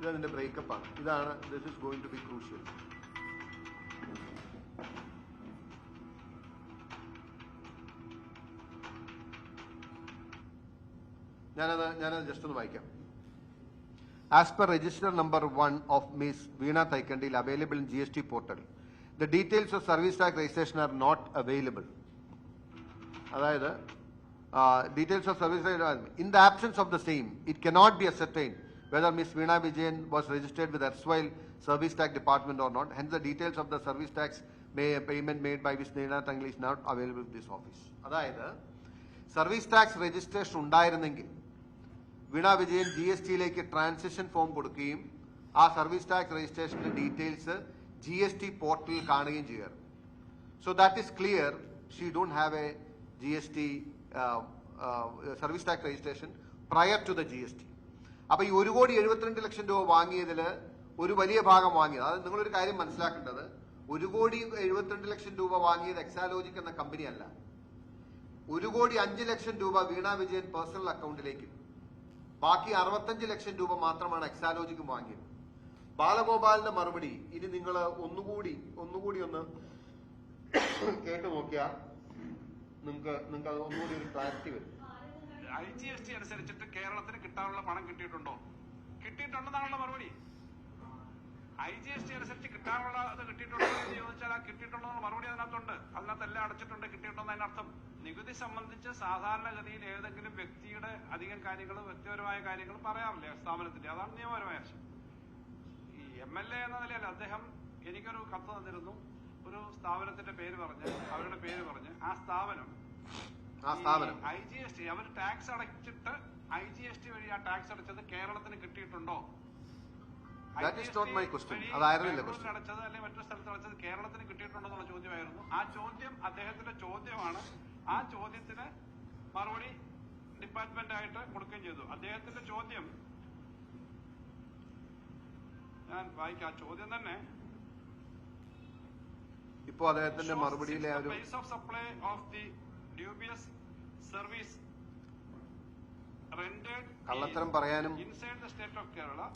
ഇതിന്റെ ബ്രേക്കപ്പ് ആണ്. ഇതാണ് this is going to be crucial. ഞാനത് ജസ്റ്റ് ഒന്ന് വായിക്കാം. As per register number 1 of Ms. Veena Thaikandil available in GST portal, the details of service tax registration are not available. അതായത് details of service tax, in the absence of the same, it cannot be ascertained whether Ms. Veena Vijayan was registered with erstwhile service tax department or not. Hence the details of the service tax payment made by Ms. Veena Thaikandil is not available in this office. അതായത് service tax registration ഉണ്ടായിരുന്നെങ്കിൽ വീണ വിജയൻ GST-യിലേക്ക് transition form കൊടുക്കുകയും ആ service tax രജിസ്ട്രേഷന്റെ details GST പോർട്ടലിൽ കാണുകയും ചെയ്യാറ്. So that is clear, she don't have a GST service tax registration prior to the GST. അപ്പൊ ഈ 1,72,00,000 രൂപ വാങ്ങിയതിൽ ഒരു വലിയ ഭാഗം വാങ്ങിയത്, അത് നിങ്ങളൊരു കാര്യം മനസ്സിലാക്കേണ്ടത്, 1,72,00,000 രൂപ വാങ്ങിയത് എക്സാലോജിക് എന്ന കമ്പനി അല്ല. 1,05,00,000 രൂപ വീണ വിജയൻ പേഴ്സണൽ അക്കൗണ്ടിലേക്ക്, ബാക്കി 65 ലക്ഷം രൂപ മാത്രമാണ് എക്സാലോജിക്ക് വാങ്ങിയത്. ബാലഗോപാലിന്റെ മറുപടി ഇനി നിങ്ങൾ ഒന്നുകൂടി ഒന്ന് കേട്ടു നോക്കിയാൽ നിങ്ങൾക്ക് അത് ഒന്നുകൂടി ഒരു ക്ലാരിറ്റി വരും. IGST അനുസരിച്ചിട്ട് കേരളത്തിന് കിട്ടാനുള്ള പണം കിട്ടിയിട്ടുണ്ടോ? കിട്ടിയിട്ടുണ്ടെന്നാണുള്ള മറുപടി. IGST അനുസരിച്ച് കിട്ടാനുള്ള അത് കിട്ടിയിട്ടുണ്ടോ എന്ന് ചോദിച്ചാൽ ആ കിട്ടിയിട്ടുണ്ടോ എന്നുള്ള മറുപടി അതിനകത്തുണ്ട്. അതിനകത്തെല്ലാം അടച്ചിട്ടുണ്ട്. കിട്ടിയിട്ടുണ്ടോ അതിനർത്ഥം നികുതി സംബന്ധിച്ച് സാധാരണഗതിയിൽ ഏതെങ്കിലും വ്യക്തിയുടെ അധികം കാര്യങ്ങൾ, വ്യക്തിപരമായ കാര്യങ്ങൾ പറയാറില്ലേ സ്ഥാപനത്തിന്റെ? അതാണ് നിയമപരമായ വശം. ഈ MLA എന്ന നിലയിൽ അദ്ദേഹം എനിക്കൊരു കത്ത് തന്നിരുന്നു. ഒരു സ്ഥാപനത്തിന്റെ പേര് പറഞ്ഞ്, അവരുടെ പേര് പറഞ്ഞ്, ആ സ്ഥാപനം IGST അവർ ടാക്സ് അടച്ചിട്ട് IGST വഴി ആ ടാക്സ് അടച്ചത് കേരളത്തിന് കിട്ടിയിട്ടുണ്ടോ? അടച്ചത് അല്ലെങ്കിൽ മറ്റൊരു സ്ഥലത്ത് അടച്ചത് കേരളത്തിന് കിട്ടിയിട്ടുണ്ടോ എന്നുള്ള ചോദ്യമായിരുന്നു. ആ ചോദ്യം അദ്ദേഹത്തിന്റെ ചോദ്യമാണ്. ആ ചോദ്യത്തിന് മറുപടി ഡിപ്പാർട്ട്മെന്റ് ആയിട്ട് കൊടുക്കുകയും ചെയ്തു. അദ്ദേഹത്തിന്റെ ചോദ്യം ഞാൻ വായിക്കാം. ആ ചോദ്യം തന്നെ ഇപ്പോ അദ്ദേഹത്തിന്റെ മറുപടിയിലെ base of supply of the dubious service rendered കള്ളത്തരം പറയാനും inside the state of Kerala,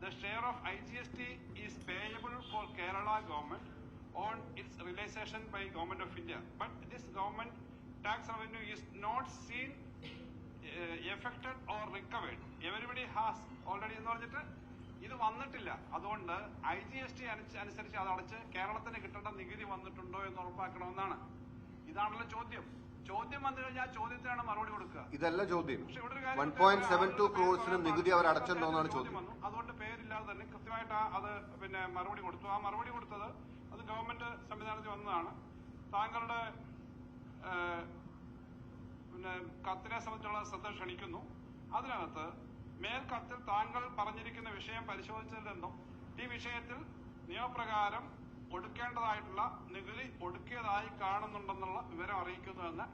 the share of IGST is payable for Kerala government on its realization by Government of India. But this government tax revenue is not seen affected or recovered. Everybody has already എന്ന് പറഞ്ഞിട്ട് ഇത് വന്നിട്ടില്ല. അതുകൊണ്ട് IGST അനുസരിച്ച് അത് അടച്ച് കേരളത്തിന് കിട്ടേണ്ട നികുതി വന്നിട്ടുണ്ടോ എന്ന് ഉറപ്പാക്കണമെന്നാണ്. ഇതാണല്ലോ ചോദ്യം. ചോദ്യം വന്നു കഴിഞ്ഞാൽ ചോദ്യത്തിനാണ് മറുപടി കൊടുക്കുക. ഇതല്ല ചോദ്യം. 1.72 crores നികുതി അവർ അടച്ചെന്നോന്നാണ് ചോദ്യം. അതുകൊണ്ട് പേരില്ലാതെ തന്നെ കൃത്യമായിട്ട് അത് മറുപടി കൊടുത്തു. ആ മറുപടി കൊടുത്തത് അത് ഗവൺമെന്റ് സംവിധാനത്തിൽ വന്നതാണ്. താങ്കളുടെ കത്തിനെ സംബന്ധിച്ചുള്ള ശ്രദ്ധ ക്ഷണിക്കുന്നു. അതിനകത്ത് മേൽക്കത്തിൽ താങ്കൾ പറഞ്ഞിരിക്കുന്ന വിഷയം പരിശോധിച്ചതിൽ നിന്നും ഈ വിഷയത്തിൽ നിയമപ്രകാരം ഒടുക്കേണ്ടതായിട്ടുള്ള നികുതി ഒടുക്കിയതായി കാണുന്നുണ്ടെന്നുള്ള വിവരം അറിയിക്കുന്നുവെന്ന്.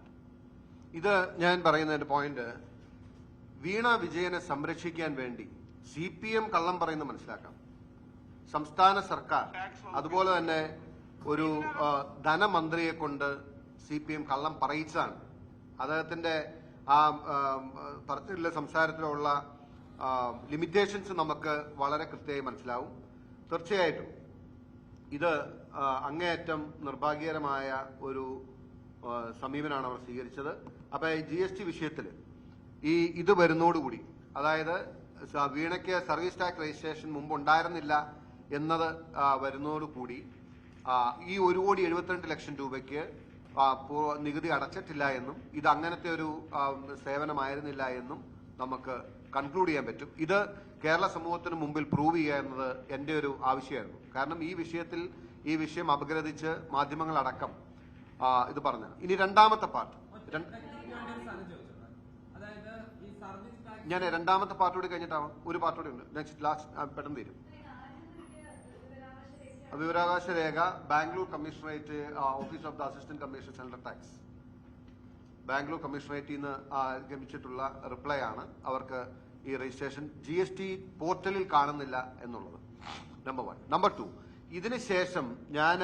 ഇത് ഞാൻ പറയുന്നതിന്റെ പോയിന്റ്, വീണ വിജയനെ സംരക്ഷിക്കാൻ വേണ്ടി CPM കള്ളം പറയുന്നത് മനസ്സിലാക്കാം. സംസ്ഥാന സർക്കാർ അതുപോലെ തന്നെ ഒരു ധനമന്ത്രിയെ കൊണ്ട് CPM കള്ളം പറയിച്ചാണ്. അദ്ദേഹത്തിന്റെ ആ പറഞ്ഞിട്ടുള്ള സംസാരത്തിലുള്ള ലിമിറ്റേഷൻസ് നമുക്ക് വളരെ കൃത്യമായി മനസ്സിലാവും. തീർച്ചയായിട്ടും ഇത് അങ്ങേയറ്റം നിർഭാഗ്യകരമായ ഒരു സമീപനമാണ് അവർ സ്വീകരിച്ചത്. അപ്പൊ GST വിഷയത്തിൽ ഇത് വരുന്നതോടുകൂടി, അതായത് വീണയ്ക്ക് സർവീസ് ടാക്സ് രജിസ്ട്രേഷൻ മുമ്പ് ഉണ്ടായിരുന്നില്ല എന്നത് വരുന്നതോടുകൂടി ഈ 1,72,00,000 രൂപയ്ക്ക് നികുതി അടച്ചിട്ടില്ല എന്നും ഇത് അങ്ങനത്തെ ഒരു സേവനമായിരുന്നില്ല എന്നും നമുക്ക് കൺക്ലൂഡ് ചെയ്യാൻ പറ്റും. ഇത് കേരള സമൂഹത്തിന് മുമ്പിൽ പ്രൂവ് ചെയ്യുക എന്നത് എന്റെ ഒരു ആവശ്യമായിരുന്നു. കാരണം ഈ വിഷയം അപഗ്രഥിച്ച് മാധ്യമങ്ങളടക്കം ഇത് പറഞ്ഞു. ഇനി രണ്ടാമത്തെ പാർട്ട്, ഞാൻ രണ്ടാമത്തെ പാർട്ടോട് കഴിഞ്ഞിട്ടാവാം. ഒരു പാർട്ടോടെ ഉണ്ട്, നെക്സ്റ്റ് ലാസ്റ്റ് പെട്ടെന്ന് തീരും. വിവരാവകാശ രേഖ Bangalore commissionerate office of the assistant commissioner central tax, Bangalore കമ്മീഷണറേറ്റിൽ നിന്ന് ഗമിച്ചിട്ടുള്ള റിപ്ലൈ ആണ് അവർക്ക് ഈ രജിസ്ട്രേഷൻ GST പോർട്ടലിൽ കാണുന്നില്ല എന്നുള്ളത്. നമ്പർ 1. നമ്പർ 2, ഇതിനുശേഷം ഞാൻ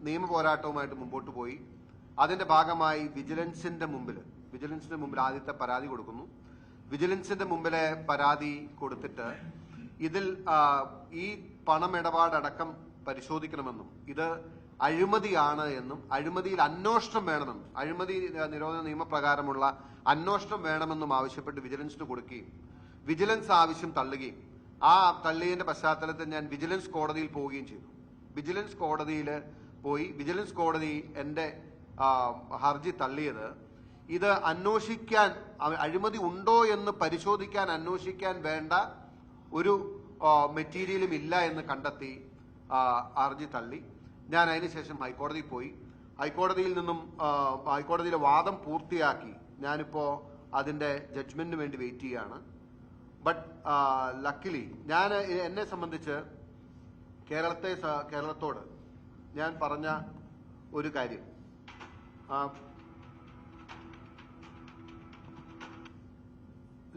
നിയമ പോരാട്ടവുമായിട്ട് മുമ്പോട്ട് പോയി. അതിന്റെ ഭാഗമായി വിജിലൻസിന്റെ മുമ്പിൽ ആദ്യത്തെ പരാതി കൊടുക്കുന്നു. വിജിലൻസിന്റെ മുമ്പിലെ പരാതി കൊടുത്തിട്ട് ഇതിൽ ഈ പണമിടപാടടക്കം പരിശോധിക്കണമെന്നും ഇത് അഴിമതിയാണ് എന്നും അഴിമതിയിൽ അന്വേഷണം വേണമെന്നും അഴിമതി നിരോധന നിയമപ്രകാരമുള്ള അന്വേഷണം വേണമെന്നും ആവശ്യപ്പെട്ട് വിജിലൻസിന് കൊടുക്കുകയും വിജിലൻസ് ആവശ്യം തള്ളുകയും ആ തള്ളിയതിന്റെ പശ്ചാത്തലത്തിൽ ഞാൻ വിജിലൻസ് കോടതിയിൽ പോവുകയും ചെയ്തു. വിജിലൻസ് കോടതിയിൽ പോയി വിജിലൻസ് കോടതി എന്റെ ഹർജി തള്ളിയത് ഇത് അന്വേഷിക്കാൻ, അഴിമതി ഉണ്ടോ എന്ന് പരിശോധിക്കാൻ അന്വേഷിക്കാൻ വേണ്ട ഒരു മെറ്റീരിയലും ഇല്ല എന്ന് കണ്ടെത്തി ഹർജി തള്ളി. ഞാൻ അതിനുശേഷം ഹൈക്കോടതിയിൽ പോയി. ഹൈക്കോടതിയിൽ നിന്നും ഹൈക്കോടതിയിലെ വാദം പൂർത്തിയാക്കി ഞാനിപ്പോ അതിന്റെ ജഡ്ജ്മെന്റിന് വേണ്ടി വെയിറ്റ് ചെയ്യുകയാണ്. ബട്ട് ലക്കിലി ഞാൻ എന്നെ സംബന്ധിച്ച് കേരളത്തോട് ഞാൻ പറഞ്ഞ ഒരു കാര്യം,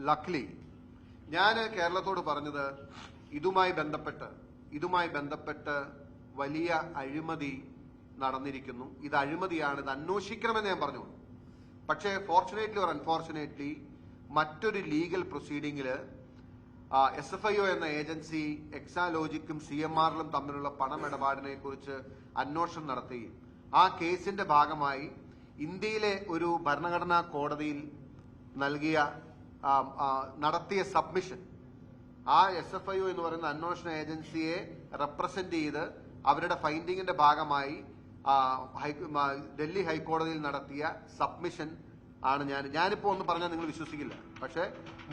ലക്കിലി ഞാൻ കേരളത്തോട് പറഞ്ഞത് ഇതുമായി ബന്ധപ്പെട്ട് വലിയ അഴിമതി നടന്നിരിക്കുന്നു, ഇത് അഴിമതിയാണ്, ഇത് അന്വേഷിക്കണമെന്ന് ഞാൻ പറഞ്ഞു. പക്ഷേ ഫോർച്ചുനേറ്റ്ലി ഓർ അൺഫോർച്ചുനേറ്റ്ലി മറ്റൊരു ലീഗൽ പ്രൊസീഡിംഗില് SFIO എന്ന ഏജൻസി എക്സാലോജിക്കും CMRലും തമ്മിലുള്ള പണമിടപാടിനെ കുറിച്ച് അന്വേഷണം നടത്തുകയും ആ കേസിന്റെ ഭാഗമായി ഇന്ത്യയിലെ ഒരു ഭരണഘടനാ കോടതിയിൽ നടത്തിയ സബ്മിഷൻ, ആ SFIO എന്ന് പറയുന്ന അന്വേഷണ ഏജൻസിയെ റെപ്രസെന്റ് ചെയ്ത് അവരുടെ ഫൈൻഡിങ്ങിന്റെ ഭാഗമായി ഡൽഹി ഹൈക്കോടതിയിൽ നടത്തിയ സബ്മിഷൻ ആണ് ഞാനിപ്പോ ഒന്ന് പറഞ്ഞാൽ നിങ്ങൾ വിശ്വസിക്കില്ല. പക്ഷെ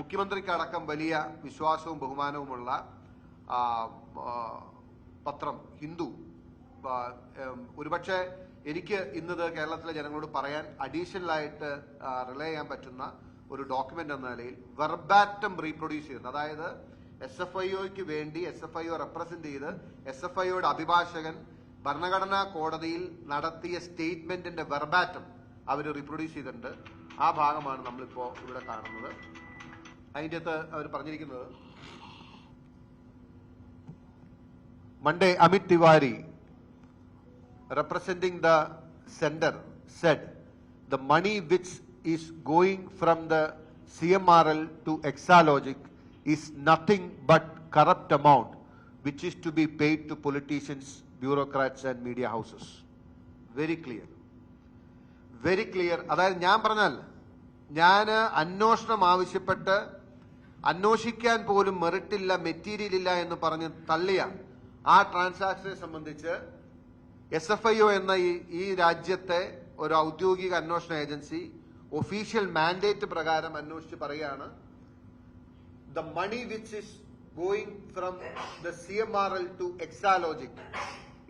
മുഖ്യമന്ത്രിക്കടക്കം വലിയ വിശ്വാസവും ബഹുമാനവുമുള്ള പത്രം ഹിന്ദു, ഒരുപക്ഷെ എനിക്ക് ഇന്നത് കേരളത്തിലെ ജനങ്ങളോട് പറയാൻ അഡീഷണൽ ആയിട്ട് റിലേ ചെയ്യാൻ പറ്റുന്ന ഒരു ഡോക്യുമെന്റ് എന്ന നിലയിൽ വെർബാറ്റം റീപ്രൊഡ്യൂസ് ചെയ്യുന്നത്, അതായത് SFIOയ്ക്ക് വേണ്ടി SFIO റെപ്രസെന്റ് ചെയ്ത് SFIOയുടെ അഭിഭാഷകൻ ഭരണഘടനാ കോടതിയിൽ നടത്തിയ സ്റ്റേറ്റ്മെന്റിന്റെ വെർബാറ്റം അവർ റീപ്രൊഡ്യൂസ് ചെയ്തിട്ടുണ്ട്. ആ ഭാഗമാണ് നമ്മളിപ്പോ ഇവിടെ കാണുന്നത്. അതിൻ്റെ അകത്ത് അവർ പറഞ്ഞിരിക്കുന്നത്, Monday, Amit Tiwari, representing the sender, said the money which is going from the CMRL to Exalogic is nothing but corrupt amount which is to be paid to politicians, bureaucrats and media houses. Very clear. Very clear. അതായത് ഞാൻ അന്വേഷണം ആവശ്യപ്പെട്ട് അന്വേഷിക്കാൻ പോലും മെറിറ്റില്ല, material ഇല്ല എന്ന് പറഞ്ഞ് തള്ളിയ ആ ട്രാൻസാക്ഷനെ സംബന്ധിച്ച് SFIO എന്ന ഈ രാജ്യത്തെ ഒരു ഔദ്യോഗിക അന്വേഷണ ഏജൻസി ഒഫീഷ്യൽ മാൻഡേറ്റ് പ്രകാരം അന്വേഷിച്ച് പറയുകയാണ്, the money which is going from the CMRL to Exalogic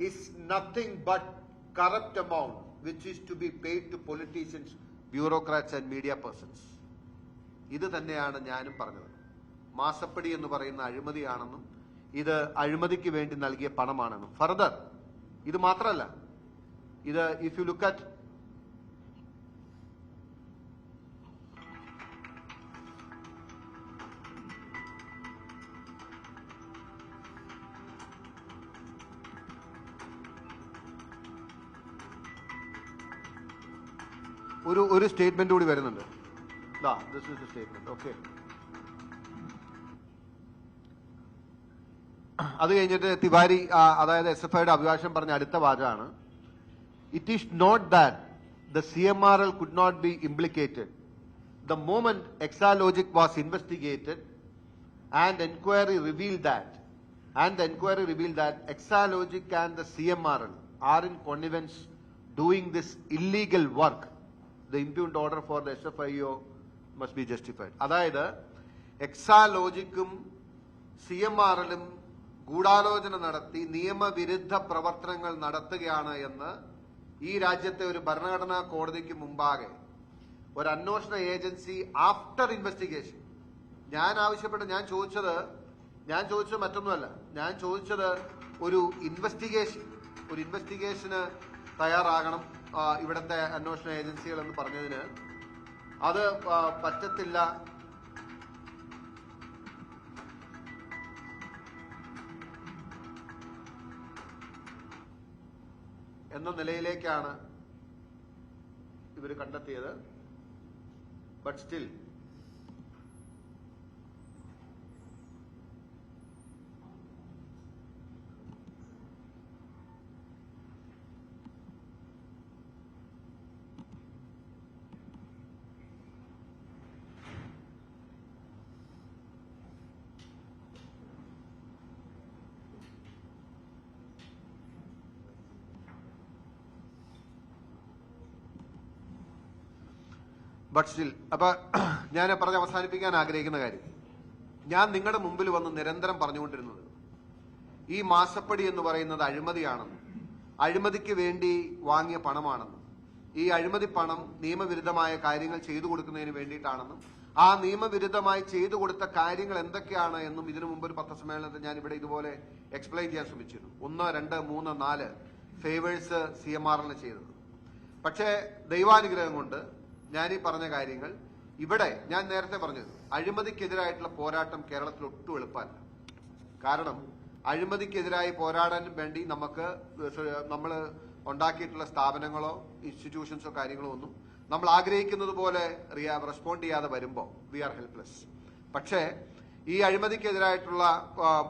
is nothing but corrupt amount which is to be paid to politicians, bureaucrats and media persons. ഇത് തന്നെയാണ് ഞാനും പറഞ്ഞത്. മാസപ്പടി എന്ന് പറയുന്ന അഴിമതിയാണെന്നും ഇത് അഴിമതിക്ക് വേണ്ടി നൽകിയ പണമാണെന്നും. ഫർദർ ഇത് മാത്രമല്ല, ഇത് ഇഫ് യു ലുക്ക് അറ്റ് ഒരു സ്റ്റേറ്റ്മെന്റ് കൂടി വരുന്നുണ്ട്. This is the statement. Okay, അത് കഴിഞ്ഞിട്ട് തിവാരി അതായത് SFIയുടെ അഭിഭാഷകൻ പറഞ്ഞ അടുത്ത വാചകമാണ്, it is not that the CMRL could not be implicated. The moment Exalogic was investigated and enquiry revealed that Exalogic and the CMRL are in connivance doing this illegal work, the impugned order for the SFIO must be justified. അതായത് എക്സാലോജിക്കും CMRLും ഗൂഢാലോചന നടത്തി നിയമവിരുദ്ധ പ്രവർത്തനങ്ങൾ നടത്തുകയാണ് എന്ന് ഈ രാജ്യത്തെ ഒരു ഭരണഘടനാ കോടതിക്ക് മുമ്പാകെ ഒരു അന്വേഷണ ഏജൻസി ആഫ്റ്റർ ഇൻവെസ്റ്റിഗേഷൻ, ഞാൻ ചോദിച്ചത് ഞാൻ ചോദിച്ചത് മറ്റൊന്നുമല്ല. ഞാൻ ചോദിച്ചത് ഒരു ഇൻവെസ്റ്റിഗേഷന് തയ്യാറാകണം ഇവിടുത്തെ അന്വേഷണ ഏജൻസികൾ എന്ന് പറഞ്ഞതിന് അത് പറ്റത്തില്ല എന്ന നിലയിലേക്കാണ് ഇവർ കണ്ടെത്തിയത്. ബട്ട് സ്റ്റിൽ അപ്പൊ ഞാൻ പറഞ്ഞ് അവസാനിപ്പിക്കാൻ ആഗ്രഹിക്കുന്ന കാര്യം, ഞാൻ നിങ്ങളുടെ മുമ്പിൽ വന്ന് നിരന്തരം പറഞ്ഞുകൊണ്ടിരുന്നത് ഈ മാസപ്പടി എന്ന് പറയുന്നത് അഴിമതിയാണെന്നും അഴിമതിക്ക് വേണ്ടി വാങ്ങിയ പണമാണെന്നും ഈ അഴിമതി പണം നിയമവിരുദ്ധമായ കാര്യങ്ങൾ ചെയ്തു കൊടുക്കുന്നതിന് വേണ്ടിയിട്ടാണെന്നും ആ നിയമവിരുദ്ധമായി ചെയ്തു കൊടുത്ത കാര്യങ്ങൾ എന്തൊക്കെയാണ് എന്നും ഇതിനു മുമ്പ് ഒരു പത്രസമ്മേളനത്തിൽ ഞാൻ ഇവിടെ ഇതുപോലെ എക്സ്പ്ലെയിൻ ചെയ്യാൻ ശ്രമിച്ചിരുന്നു. 1, 2, 3, 4 ഫേവേഴ്സ് CMRന് ചെയ്തത്. പക്ഷേ ദൈവാനുഗ്രഹം കൊണ്ട് ഞാൻ ഈ പറഞ്ഞ കാര്യങ്ങൾ ഇവിടെ ഞാൻ നേരത്തെ പറഞ്ഞത് അഴിമതിക്കെതിരായിട്ടുള്ള പോരാട്ടം കേരളത്തിൽ ഒട്ടും എളുപ്പമല്ല. കാരണം അഴിമതിക്കെതിരായി പോരാടാൻ വേണ്ടി നമ്മൾ ഉണ്ടാക്കിയിട്ടുള്ള സ്ഥാപനങ്ങളോ ഇൻസ്റ്റിറ്റ്യൂഷൻസോ കാര്യങ്ങളോ ഒന്നും നമ്മൾ ആഗ്രഹിക്കുന്നത് പോലെ റെസ്പോണ്ട് ചെയ്യാതെ വരുമ്പോൾ വി ആർ ഹെൽപ്ലെസ്. പക്ഷേ ഈ അഴിമതിക്കെതിരായിട്ടുള്ള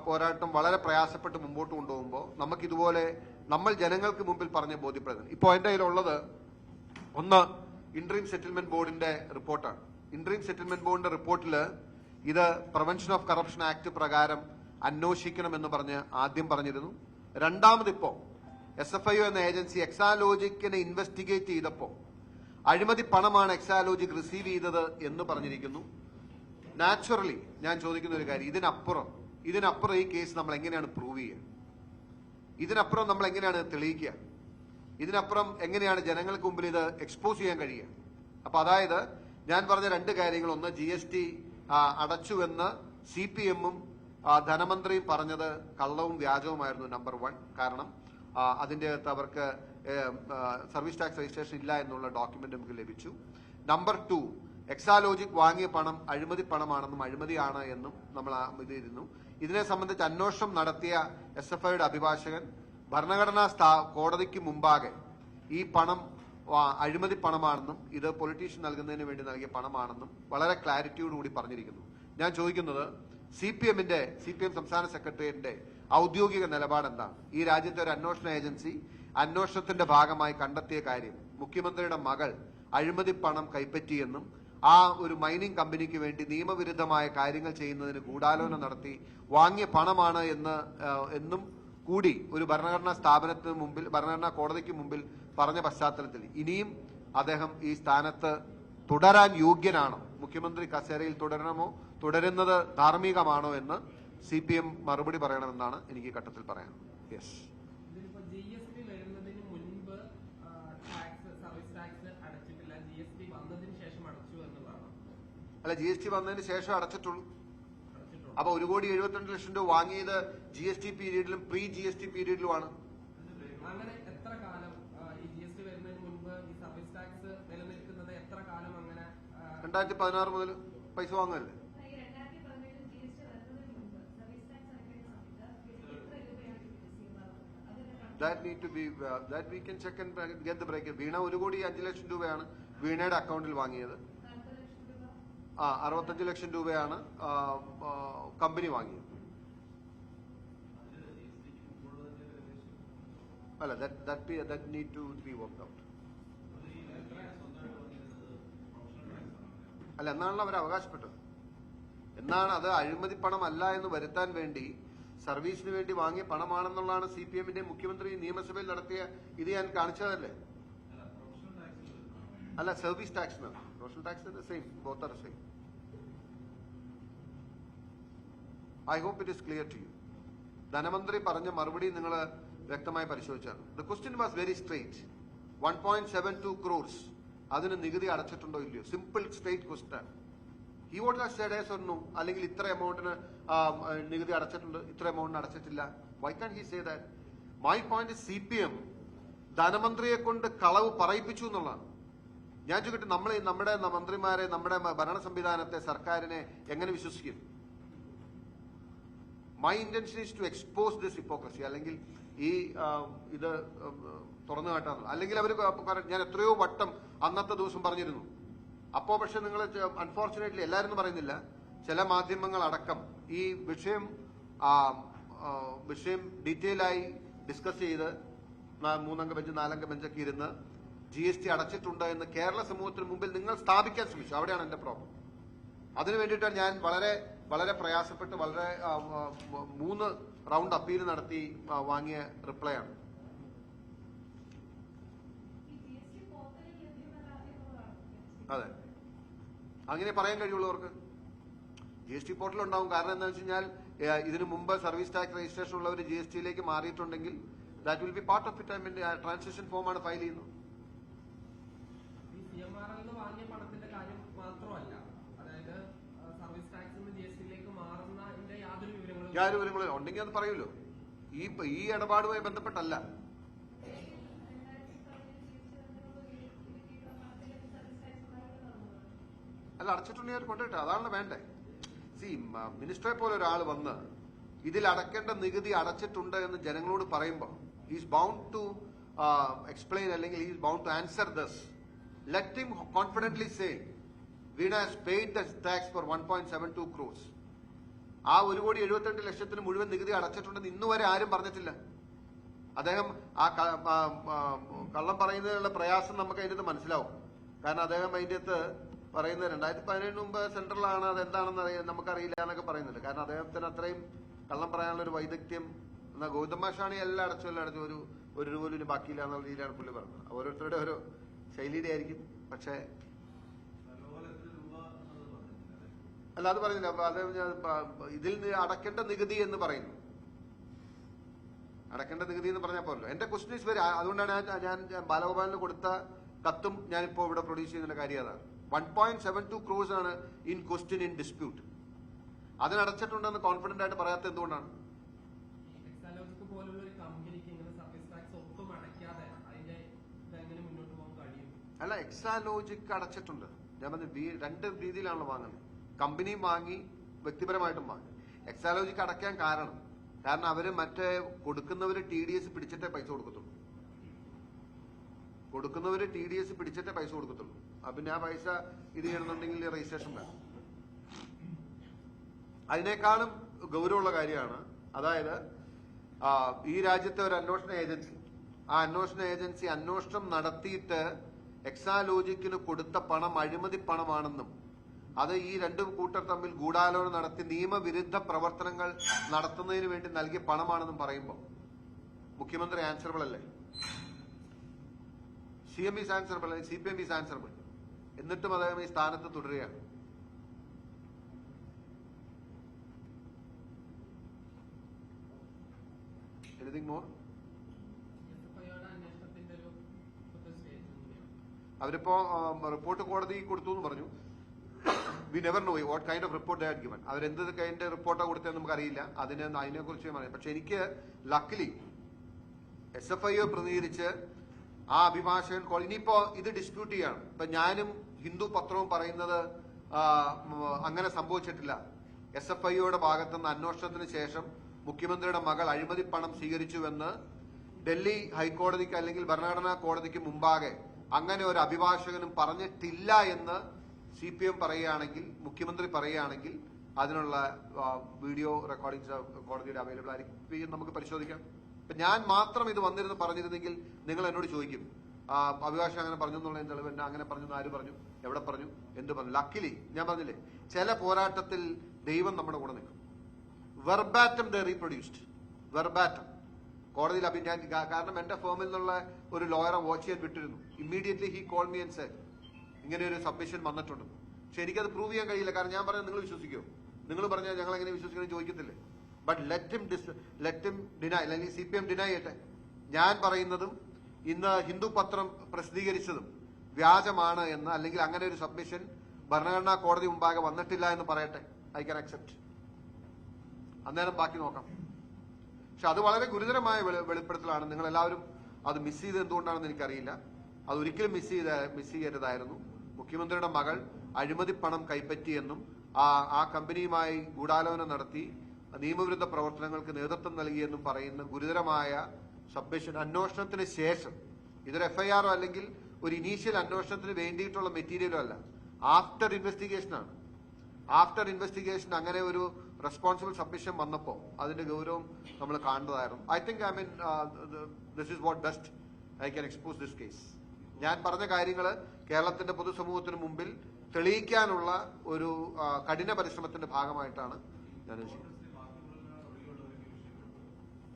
പോരാട്ടം വളരെ പ്രയാസപ്പെട്ട് മുമ്പോട്ട് കൊണ്ടുപോകുമ്പോൾ നമുക്കിതുപോലെ നമ്മൾ ജനങ്ങൾക്ക് മുമ്പിൽ പറഞ്ഞ് ബോധ്യപ്പെടുന്നത്. ഇപ്പോൾ എന്റെ കയ്യിലുള്ളത് ഒന്ന് ഇന്ററീം സെറ്റിൽമെന്റ് ബോർഡിന്റെ റിപ്പോർട്ടാണ്. ഇന്ററീം സെറ്റിൽമെന്റ് ബോർഡിന്റെ റിപ്പോർട്ടിൽ ഇത് പ്രിവെൻഷൻ ഓഫ് കറപ്ഷൻ ആക്ട് പ്രകാരം അന്വേഷിക്കണമെന്ന് പറഞ്ഞ് ആദ്യം പറഞ്ഞിരുന്നു. രണ്ടാമത് ഇപ്പോ SFIO എന്ന ഏജൻസി എക്സാലോജിക്കിനെ ഇൻവെസ്റ്റിഗേറ്റ് ചെയ്തപ്പോ അഴിമതി പണമാണ് എക്സാലോജിക് റിസീവ് ചെയ്തത് എന്ന് പറഞ്ഞിരിക്കുന്നു. നാച്ചുറലി ഞാൻ ചോദിക്കുന്ന ഒരു കാര്യം, ഇതിനപ്പുറം ഈ കേസ് നമ്മൾ എങ്ങനെയാണ് പ്രൂവ് ചെയ്യുക? ഇതിനപ്പുറം നമ്മൾ എങ്ങനെയാണ് തെളിയിക്കുക? ഇതിനപ്പുറം എങ്ങനെയാണ് ജനങ്ങൾക്ക് മുമ്പിൽ ഇത് എക്സ്പോസ് ചെയ്യാൻ കഴിയുക? അപ്പൊ അതായത് ഞാൻ പറഞ്ഞ രണ്ട് കാര്യങ്ങൾ, ഒന്ന് GST അടച്ചുവെന്ന് CPM-ഉം ധനമന്ത്രിയും പറഞ്ഞത് കള്ളവും വ്യാജവുമായിരുന്നു. നമ്പർ 1, കാരണം അതിന്റെ അകത്ത് അവർക്ക് സർവീസ് ടാക്സ് രജിസ്ട്രേഷൻ ഇല്ല എന്നുള്ള ഡോക്യുമെന്റ് നമുക്ക് ലഭിച്ചു. നമ്പർ 2, എക്സാലോജിക് വാങ്ങിയ പണം അഴിമതി പണമാണെന്നും അഴിമതിയാണ് എന്നും നമ്മൾ ഇതിരുന്നു. ഇതിനെ സംബന്ധിച്ച് അന്വേഷണം നടത്തിയ SFIയുടെ അഭിഭാഷകൻ ഭരണഘടനാ കോടതിക്ക് മുമ്പാകെ ഈ പണം അഴിമതി പണമാണെന്നും ഇത് പൊളിറ്റീഷ്യൻ നൽകുന്നതിന് വേണ്ടി നൽകിയ പണമാണെന്നും വളരെ ക്ലാരിറ്റിയോടുകൂടി പറഞ്ഞിരിക്കുന്നു. ഞാൻ ചോദിക്കുന്നത് CPM സംസ്ഥാന സെക്രട്ടേറിയറ്റിന്റെ ഔദ്യോഗിക നിലപാട് എന്താണ്? ഈ രാജ്യത്തെ ഒരു അന്വേഷണ ഏജൻസി അന്വേഷണത്തിന്റെ ഭാഗമായി കണ്ടെത്തിയ കാര്യം മുഖ്യമന്ത്രിയുടെ മകൾ അഴിമതി പണം കൈപ്പറ്റിയെന്നും ആ ഒരു മൈനിങ് കമ്പനിക്ക് വേണ്ടി നിയമവിരുദ്ധമായ കാര്യങ്ങൾ ചെയ്യുന്നതിന് ഗൂഢാലോചന നടത്തി വാങ്ങിയ പണമാണ് എന്നും കൂടി ഒരു ഭരണഘടനാ കോടതിക്ക് മുമ്പിൽ പറഞ്ഞ പശ്ചാത്തലത്തിൽ ഇനിയും അദ്ദേഹം ഈ സ്ഥാനത്ത് തുടരാൻ യോഗ്യനാണോ? മുഖ്യമന്ത്രി കസേരയിൽ തുടരുന്നത് ധാർമ്മികമാണോ എന്ന് CPM മറുപടി പറയണമെന്നാണ് എനിക്ക് ഘട്ടത്തിൽ പറയാൻ. യെസ്. അല്ല, GST വന്നതിന് ശേഷം അടച്ചിട്ടുള്ളൂ. അപ്പൊ 1,72,00,000 രൂപ വാങ്ങിയത് GST പീരീഡിലും പ്രീ GST പീരീഡിലുമാണ്. 2016 മുതൽ പൈസ വാങ്ങുമല്ലേ? That need to be that we can check and get the break. വീണ 1,05,00,000 രൂപയാണ് വീണയുടെ അക്കൗണ്ടിൽ വാങ്ങിയത്. 65 ലക്ഷം രൂപയാണ് കമ്പനി വാങ്ങിയത്. അല്ല, that need to be worked out. അല്ല, എന്നാണല്ലോ അവർ അവകാശപ്പെട്ടത്. എന്നാണ് അത് അഴിമതി പണം അല്ല എന്ന് വരുത്താൻ വേണ്ടി സർവീസിന് വേണ്ടി വാങ്ങിയ പണമാണെന്നുള്ളതാണ് CPM-ന്റെ മുഖ്യമന്ത്രി നിയമസഭയിൽ നടത്തിയ ഇത് ഞാൻ കാണിച്ചതല്ലേ? അല്ല, service tax professional tax same, both are same. I hope it is clear to you. ധനമന്ത്രി പറഞ്ഞ മറുപടി നിങ്ങൾ വ്യക്തമായി പരിശോധിച്ചാണ്. The question was very straight. 1.72 crores അതിന് നികുതി അടച്ചിട്ടുണ്ടോ ഇല്ലയോ? Simple straight question. He would has said yes or no, അല്ലെങ്കിൽ ഇത്ര എമൗണ്ടിന് നികുതി അടച്ചിട്ടുണ്ട്, ഇത്ര എമൗണ്ടിന് അടച്ചിട്ടില്ല. Why can he say that? My point CPM ധനമന്ത്രിയെ കൊണ്ട് കളവ് പറയിപ്പിച്ചു എന്നുള്ളതാണ്. ഞാൻ ചോദിക്കട്ടെ, നമ്മുടെ മന്ത്രിമാരെ, നമ്മുടെ ഭരണ സംവിധാനത്തെ, സർക്കാരിനെ എങ്ങനെ വിശ്വസിക്കും? My intention is to expose this hypocrisy, അല്ലെങ്കിൽ ഈ ഇത് തുറന്നു കാട്ടാറുള്ളൂ. അല്ലെങ്കിൽ അവർ ഞാൻ എത്രയോ വട്ടം അന്നത്തെ ദിവസം പറഞ്ഞിരുന്നു. അപ്പോ പക്ഷെ നിങ്ങൾ അൺഫോർച്ചുനേറ്റ്ലി എല്ലാവരും പറയുന്നില്ല, ചില മാധ്യമങ്ങൾ അടക്കം ഈ വിഷയം ഡീറ്റെയിൽ ആയി ഡിസ്കസ് ചെയ്ത് 3-അംഗ ബെഞ്ച് 4-അംഗ ബെഞ്ചൊക്കെ ഇരുന്ന് GST അടച്ചിട്ടുണ്ട് എന്ന് കേരള സമൂഹത്തിന് മുമ്പിൽ നിങ്ങൾ സ്ഥാപിക്കാൻ ശ്രമിച്ചു. അവിടെയാണ് എന്റെ പ്രോബ്ലം. അതിനു വേണ്ടിയിട്ടാണ് ഞാൻ വളരെ വളരെ പ്രയാസപ്പെട്ട് വളരെ 3 റൗണ്ട് അപ്പീൽ നടത്തി വാങ്ങിയ റിപ്ലൈ ആണ്. അതെ, അങ്ങനെ പറയാൻ കഴിയുള്ളൂ അവർക്ക്. GST പോർട്ടൽ ഉണ്ടാവും. കാരണം എന്താണെന്ന് വെച്ച് കഴിഞ്ഞാൽ ഇതിനു മുമ്പ് സർവീസ് ടാക്സ് രജിസ്ട്രേഷൻ ഉള്ളവർ GSTയിലേക്ക് മാറിയിട്ടുണ്ടെങ്കിൽ that will be part of it. I mean transaction ഫോമാണ് ഫയൽ ചെയ്യുന്നത്. വാങ്ങിയ പണത്തിന്റെ കാര്യം മാത്രമല്ല, അതായത് സർവീസ് ടാക്സിൽ നിന്ന് GSTയിലേക്ക് മാറുന്നതിന്റെ യാതൊരു വിവരങ്ങളും ഉണ്ടെങ്കിൽ അത് പറയൂലോ. ഈ ഇടപാടുമായി ബന്ധപ്പെട്ടല്ല. അല്ല, അടച്ചിട്ടുണ്ടെങ്കിൽ അവർ കൊണ്ടുപോയിട്ട് അതാണ് വേണ്ടേ. മിനിസ്റ്ററെ പോലെ ഒരാൾ വന്ന് ഇതിൽ അടക്കേണ്ട നികുതി അടച്ചിട്ടുണ്ട് എന്ന് ജനങ്ങളോട് പറയുമ്പോൾ ഹീസ് ബൗണ്ട് ടു എക്സ്പ്ലെയിൻ, അല്ലെങ്കിൽ he's bound to answer this. Let him confidently say Veena has paid the tax for 1.72 crores. ആ 1,72,00,000 മുഴുവൻ നികുതി അടച്ചിട്ടുണ്ടെന്ന് ഇന്നുവരെ ആരും പറഞ്ഞിട്ടില്ല. അദ്ദേഹം ആ കള്ളം പറയുന്നതിനുള്ള പ്രയാസം നമുക്ക് അതിനകത്ത് മനസ്സിലാവും. കാരണം അദ്ദേഹം അതിൻ്റെ അകത്ത് പറയുന്നത് 2017 മുമ്പ് സെൻട്രലാണ്, അതെന്താണെന്ന് നമുക്കറിയില്ല എന്നൊക്കെ പറയുന്നുണ്ട്. കാരണം അദ്ദേഹത്തിന് അത്രയും കള്ളം പറയാനുള്ള ഒരു വൈദഗ്ധ്യം. എന്നാൽ ഗൗതം മാഷാണ് എല്ലാം അടച്ചു ഒരു രൂപ പോലും ബാക്കിയില്ല എന്നുള്ള രീതിയിലാണ് പുള്ളി പറഞ്ഞത്. ഓരോരുത്തരുടെ ഓരോ ശൈലിയുടെ ആയിരിക്കും. പക്ഷേ അല്ല, അത് പറയുന്നില്ല. അത് ഇതിൽ അടക്കേണ്ട നികുതി എന്ന് പറയുന്നു. അടക്കേണ്ട നികുതി എന്ന് പറഞ്ഞാൽ പോലല്ലോ. എന്റെ ക്വസ്റ്റ്യൻ ഇസ് വെരി, അതുകൊണ്ടാണ് ഞാൻ ബാലഗോപാലിന് കൊടുത്ത കത്തും ഞാനിപ്പോ ഇവിടെ പ്രൊഡ്യൂസ് ചെയ്യുന്ന കാര്യം അതാണ്. 1.72 crores ആണ് ഇൻ ക്വസ്റ്റ്യൻ, ഇൻ ഡിസ്പ്യൂട്ട്. അതിനടച്ചിട്ടുണ്ടെന്ന് കോൺഫിഡന്റ് ആയിട്ട് പറയാത്ത എന്തുകൊണ്ടാണ്? അല്ല, എക്സാലോജിക് അടച്ചിട്ടുണ്ട്. ഞാൻ പറഞ്ഞു 2 രീതിയിലാണല്ലോ വാങ്ങുന്നത്. കമ്പനിയും വാങ്ങി, വ്യക്തിപരമായിട്ടും വാങ്ങി. എക്സാലോജിക് അടയ്ക്കാൻ കാരണം അവര് മറ്റേ കൊടുക്കുന്നവര് TDS പിടിച്ചിട്ടേ പൈസ കൊടുക്കത്തുള്ളൂ. പിന്നെ ആ പൈസ ഇത് ചെയ്യണമെന്നുണ്ടെങ്കിൽ രജിസ്ട്രേഷൻ വേണം. അതിനേക്കാളും ഗൗരവമുള്ള കാര്യമാണ്, അതായത് ഈ രാജ്യത്തെ ഒരു അന്വേഷണ ഏജൻസി, ആ അന്വേഷണ ഏജൻസി അന്വേഷണം നടത്തിയിട്ട് എക്സാലോജിക്കിന് കൊടുത്ത പണം അഴിമതി പണമാണെന്നും അത് ഈ 2 കൂട്ടർ തമ്മിൽ ഗൂഢാലോചന നടത്തി നിയമവിരുദ്ധ പ്രവർത്തനങ്ങൾ നടത്തുന്നതിന് വേണ്ടി നൽകിയ പണമാണെന്നും പറയുമ്പോൾ മുഖ്യമന്ത്രി ആൻസറബിൾ അല്ലേ? CM ഈസ് ആൻസറബിൾ, അല്ലെങ്കിൽ CPM ഈസ് ആൻസറബിൾ. എന്നിട്ടും അദ്ദേഹം ഈ സ്ഥാനത്ത് തുടരുകയാണ്. Anything more? അവരിപ്പോ റിപ്പോർട്ട് കോടതി കൊടുത്തു എന്ന് പറഞ്ഞു. We never know what kind of report they had given. അവരെന്ത് കൈൻഡ് റിപ്പോർട്ടാണ് കൊടുത്തതെന്ന് നമുക്കറിയില്ല. അതിനെക്കുറിച്ച് പറയാം. പക്ഷെ എനിക്ക് ലക്കിലി SFIO പ്രതിനിധീകരിച്ച് ആ അഭിഭാഷകൻ ഇനിയിപ്പോ ഇത് ഡിസ്പ്യൂട്ട് ചെയ്യാണ്. ഇപ്പൊ ഞാനും ഹിന്ദു പത്രവും പറയുന്നത് അങ്ങനെ സംഭവിച്ചിട്ടില്ല. SFIOയുടെ ഭാഗത്തുനിന്ന് അന്വേഷണത്തിന് ശേഷം മുഖ്യമന്ത്രിയുടെ മകൾ അഴിമതി പണം സ്വീകരിച്ചുവെന്ന് ഡൽഹി ഹൈക്കോടതിക്ക് അല്ലെങ്കിൽ ഭരണഘടനാ കോടതിക്ക് മുമ്പാകെ അങ്ങനെ ഒരു അഭിഭാഷകനും പറഞ്ഞിട്ടില്ല എന്ന് CPM പറയുകയാണെങ്കിൽ, മുഖ്യമന്ത്രി പറയുകയാണെങ്കിൽ അതിനുള്ള വീഡിയോ റെക്കോർഡിംഗ്സ് കോടതിയുടെ അവൈലബിൾ ആയിരിക്കും, നമുക്ക് പരിശോധിക്കാം. ഇപ്പൊ ഞാൻ മാത്രം ഇത് വന്നിരുന്ന് പറഞ്ഞിരുന്നെങ്കിൽ നിങ്ങൾ എന്നോട് ചോദിക്കും, അഭിഭാഷകൻ അങ്ങനെ പറഞ്ഞു എന്നുള്ള തെളിവ്, എന്നെ അങ്ങനെ പറഞ്ഞു, ആര് പറഞ്ഞു, എവിടെ പറഞ്ഞു, എന്ത് പറഞ്ഞു. ലക്കിലി ഞാൻ പറഞ്ഞില്ലേ, ചില പോരാട്ടത്തിൽ ദൈവം നമ്മുടെ കൂടെ നിൽക്കും. വെർബാറ്റം ദ റീപ്രൊഡ്യൂസ്ഡ്, വെർബാറ്റം കോടതിയിൽ കാരണം എന്റെ ഫേമിൽ നിന്നുള്ള ഒരു ലോയറെ വാച്ച് ചെയ്യാൻ വിട്ടിരുന്നു. Immediately he call me and said ഇങ്ങനെ ഒരു സബ്മിഷൻ വന്നിട്ടുണ്ട്. പക്ഷെ എനിക്കത് പ്രൂവ് ചെയ്യാൻ കഴിയില്ല. കാരണം ഞാൻ പറഞ്ഞത് നിങ്ങൾ വിശ്വസിക്കുമോ? നിങ്ങൾ പറഞ്ഞാൽ ഞങ്ങൾ എങ്ങനെ വിശ്വസിക്കണം ചോദിക്കത്തില്ലേ? ബട്ട് ലെറ്റ് ഹിം ഡിനൈ, അല്ലെങ്കിൽ CPM ഡിനൈ ചെയ്യട്ടെ. ഞാൻ പറയുന്നതും ഇന്ന് ഹിന്ദു പത്രം പ്രസിദ്ധീകരിച്ചതും വ്യാജമാണ് എന്ന്, അല്ലെങ്കിൽ അങ്ങനെ ഒരു സബ്മിഷൻ ഭരണഘടനാ കോടതി മുമ്പാകെ വന്നിട്ടില്ല എന്ന് പറയട്ടെ, ഐ ക്യാൻ അക്സെപ്റ്റ്. അന്നേരം ബാക്കി നോക്കാം. പക്ഷെ അത് വളരെ ഗുരുതരമായ വെളിപ്പെടുത്തലാണ്. നിങ്ങൾ എല്ലാവരും അത് മിസ് ചെയ്ത് എന്തുകൊണ്ടാണെന്ന് എനിക്കറിയില്ല. അത് ഒരിക്കലും മിസ് ചെയ്യരുതായിരുന്നു. മുഖ്യമന്ത്രിയുടെ മകൾ അഴിമതി പണം കൈപ്പറ്റിയെന്നും ആ കമ്പനിയുമായി ഗൂഢാലോചന നടത്തി നിയമവിരുദ്ധ പ്രവർത്തനങ്ങൾക്ക് നേതൃത്വം നൽകിയെന്നും പറയുന്ന ഗുരുതരമായ സബ്മിഷൻ അന്വേഷണത്തിന് ശേഷം, ഇതൊരു എഫ്ഐആറോ അല്ലെങ്കിൽ ഒരു ഇനീഷ്യൽ അന്വേഷണത്തിന് വേണ്ടിയിട്ടുള്ള മെറ്റീരിയലോ അല്ല, ആഫ്റ്റർ ഇൻവെസ്റ്റിഗേഷനാണ്. ആഫ്റ്റർ ഇൻവെസ്റ്റിഗേഷൻ അങ്ങനെ ഒരു റെസ്പോൺസിബിൾ സബ്മിഷൻ വന്നപ്പോൾ അതിന്റെ ഗൗരവം നമ്മൾ കാണുന്നതായിരുന്നു. I think this is what best I can expose this case. ഞാൻ പറഞ്ഞ കാര്യങ്ങൾ കേരളത്തിന്റെ പൊതുസമൂഹത്തിന് മുമ്പിൽ തെളിയിക്കാനുള്ള ഒരു കഠിന പരിശ്രമത്തിന്റെ ഭാഗമായിട്ടാണ് ഞാൻ ചെയ്യുന്നത്.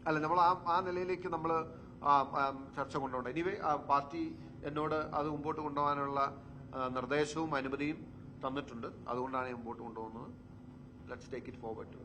അല്ല, നമ്മൾ ആ നിലയിലേക്ക് നമ്മൾ ചർച്ച കൊണ്ടുപോകണം. എനിവേ പാർട്ടി എന്നോട് അത് മുമ്പോട്ട് കൊണ്ടുപോകാനുള്ള നിർദ്ദേശവും അനുമതിയും തന്നിട്ടുണ്ട്. അതുകൊണ്ടാണ് മുമ്പോട്ട് കൊണ്ടുപോകുന്നത്. Let's take it forward.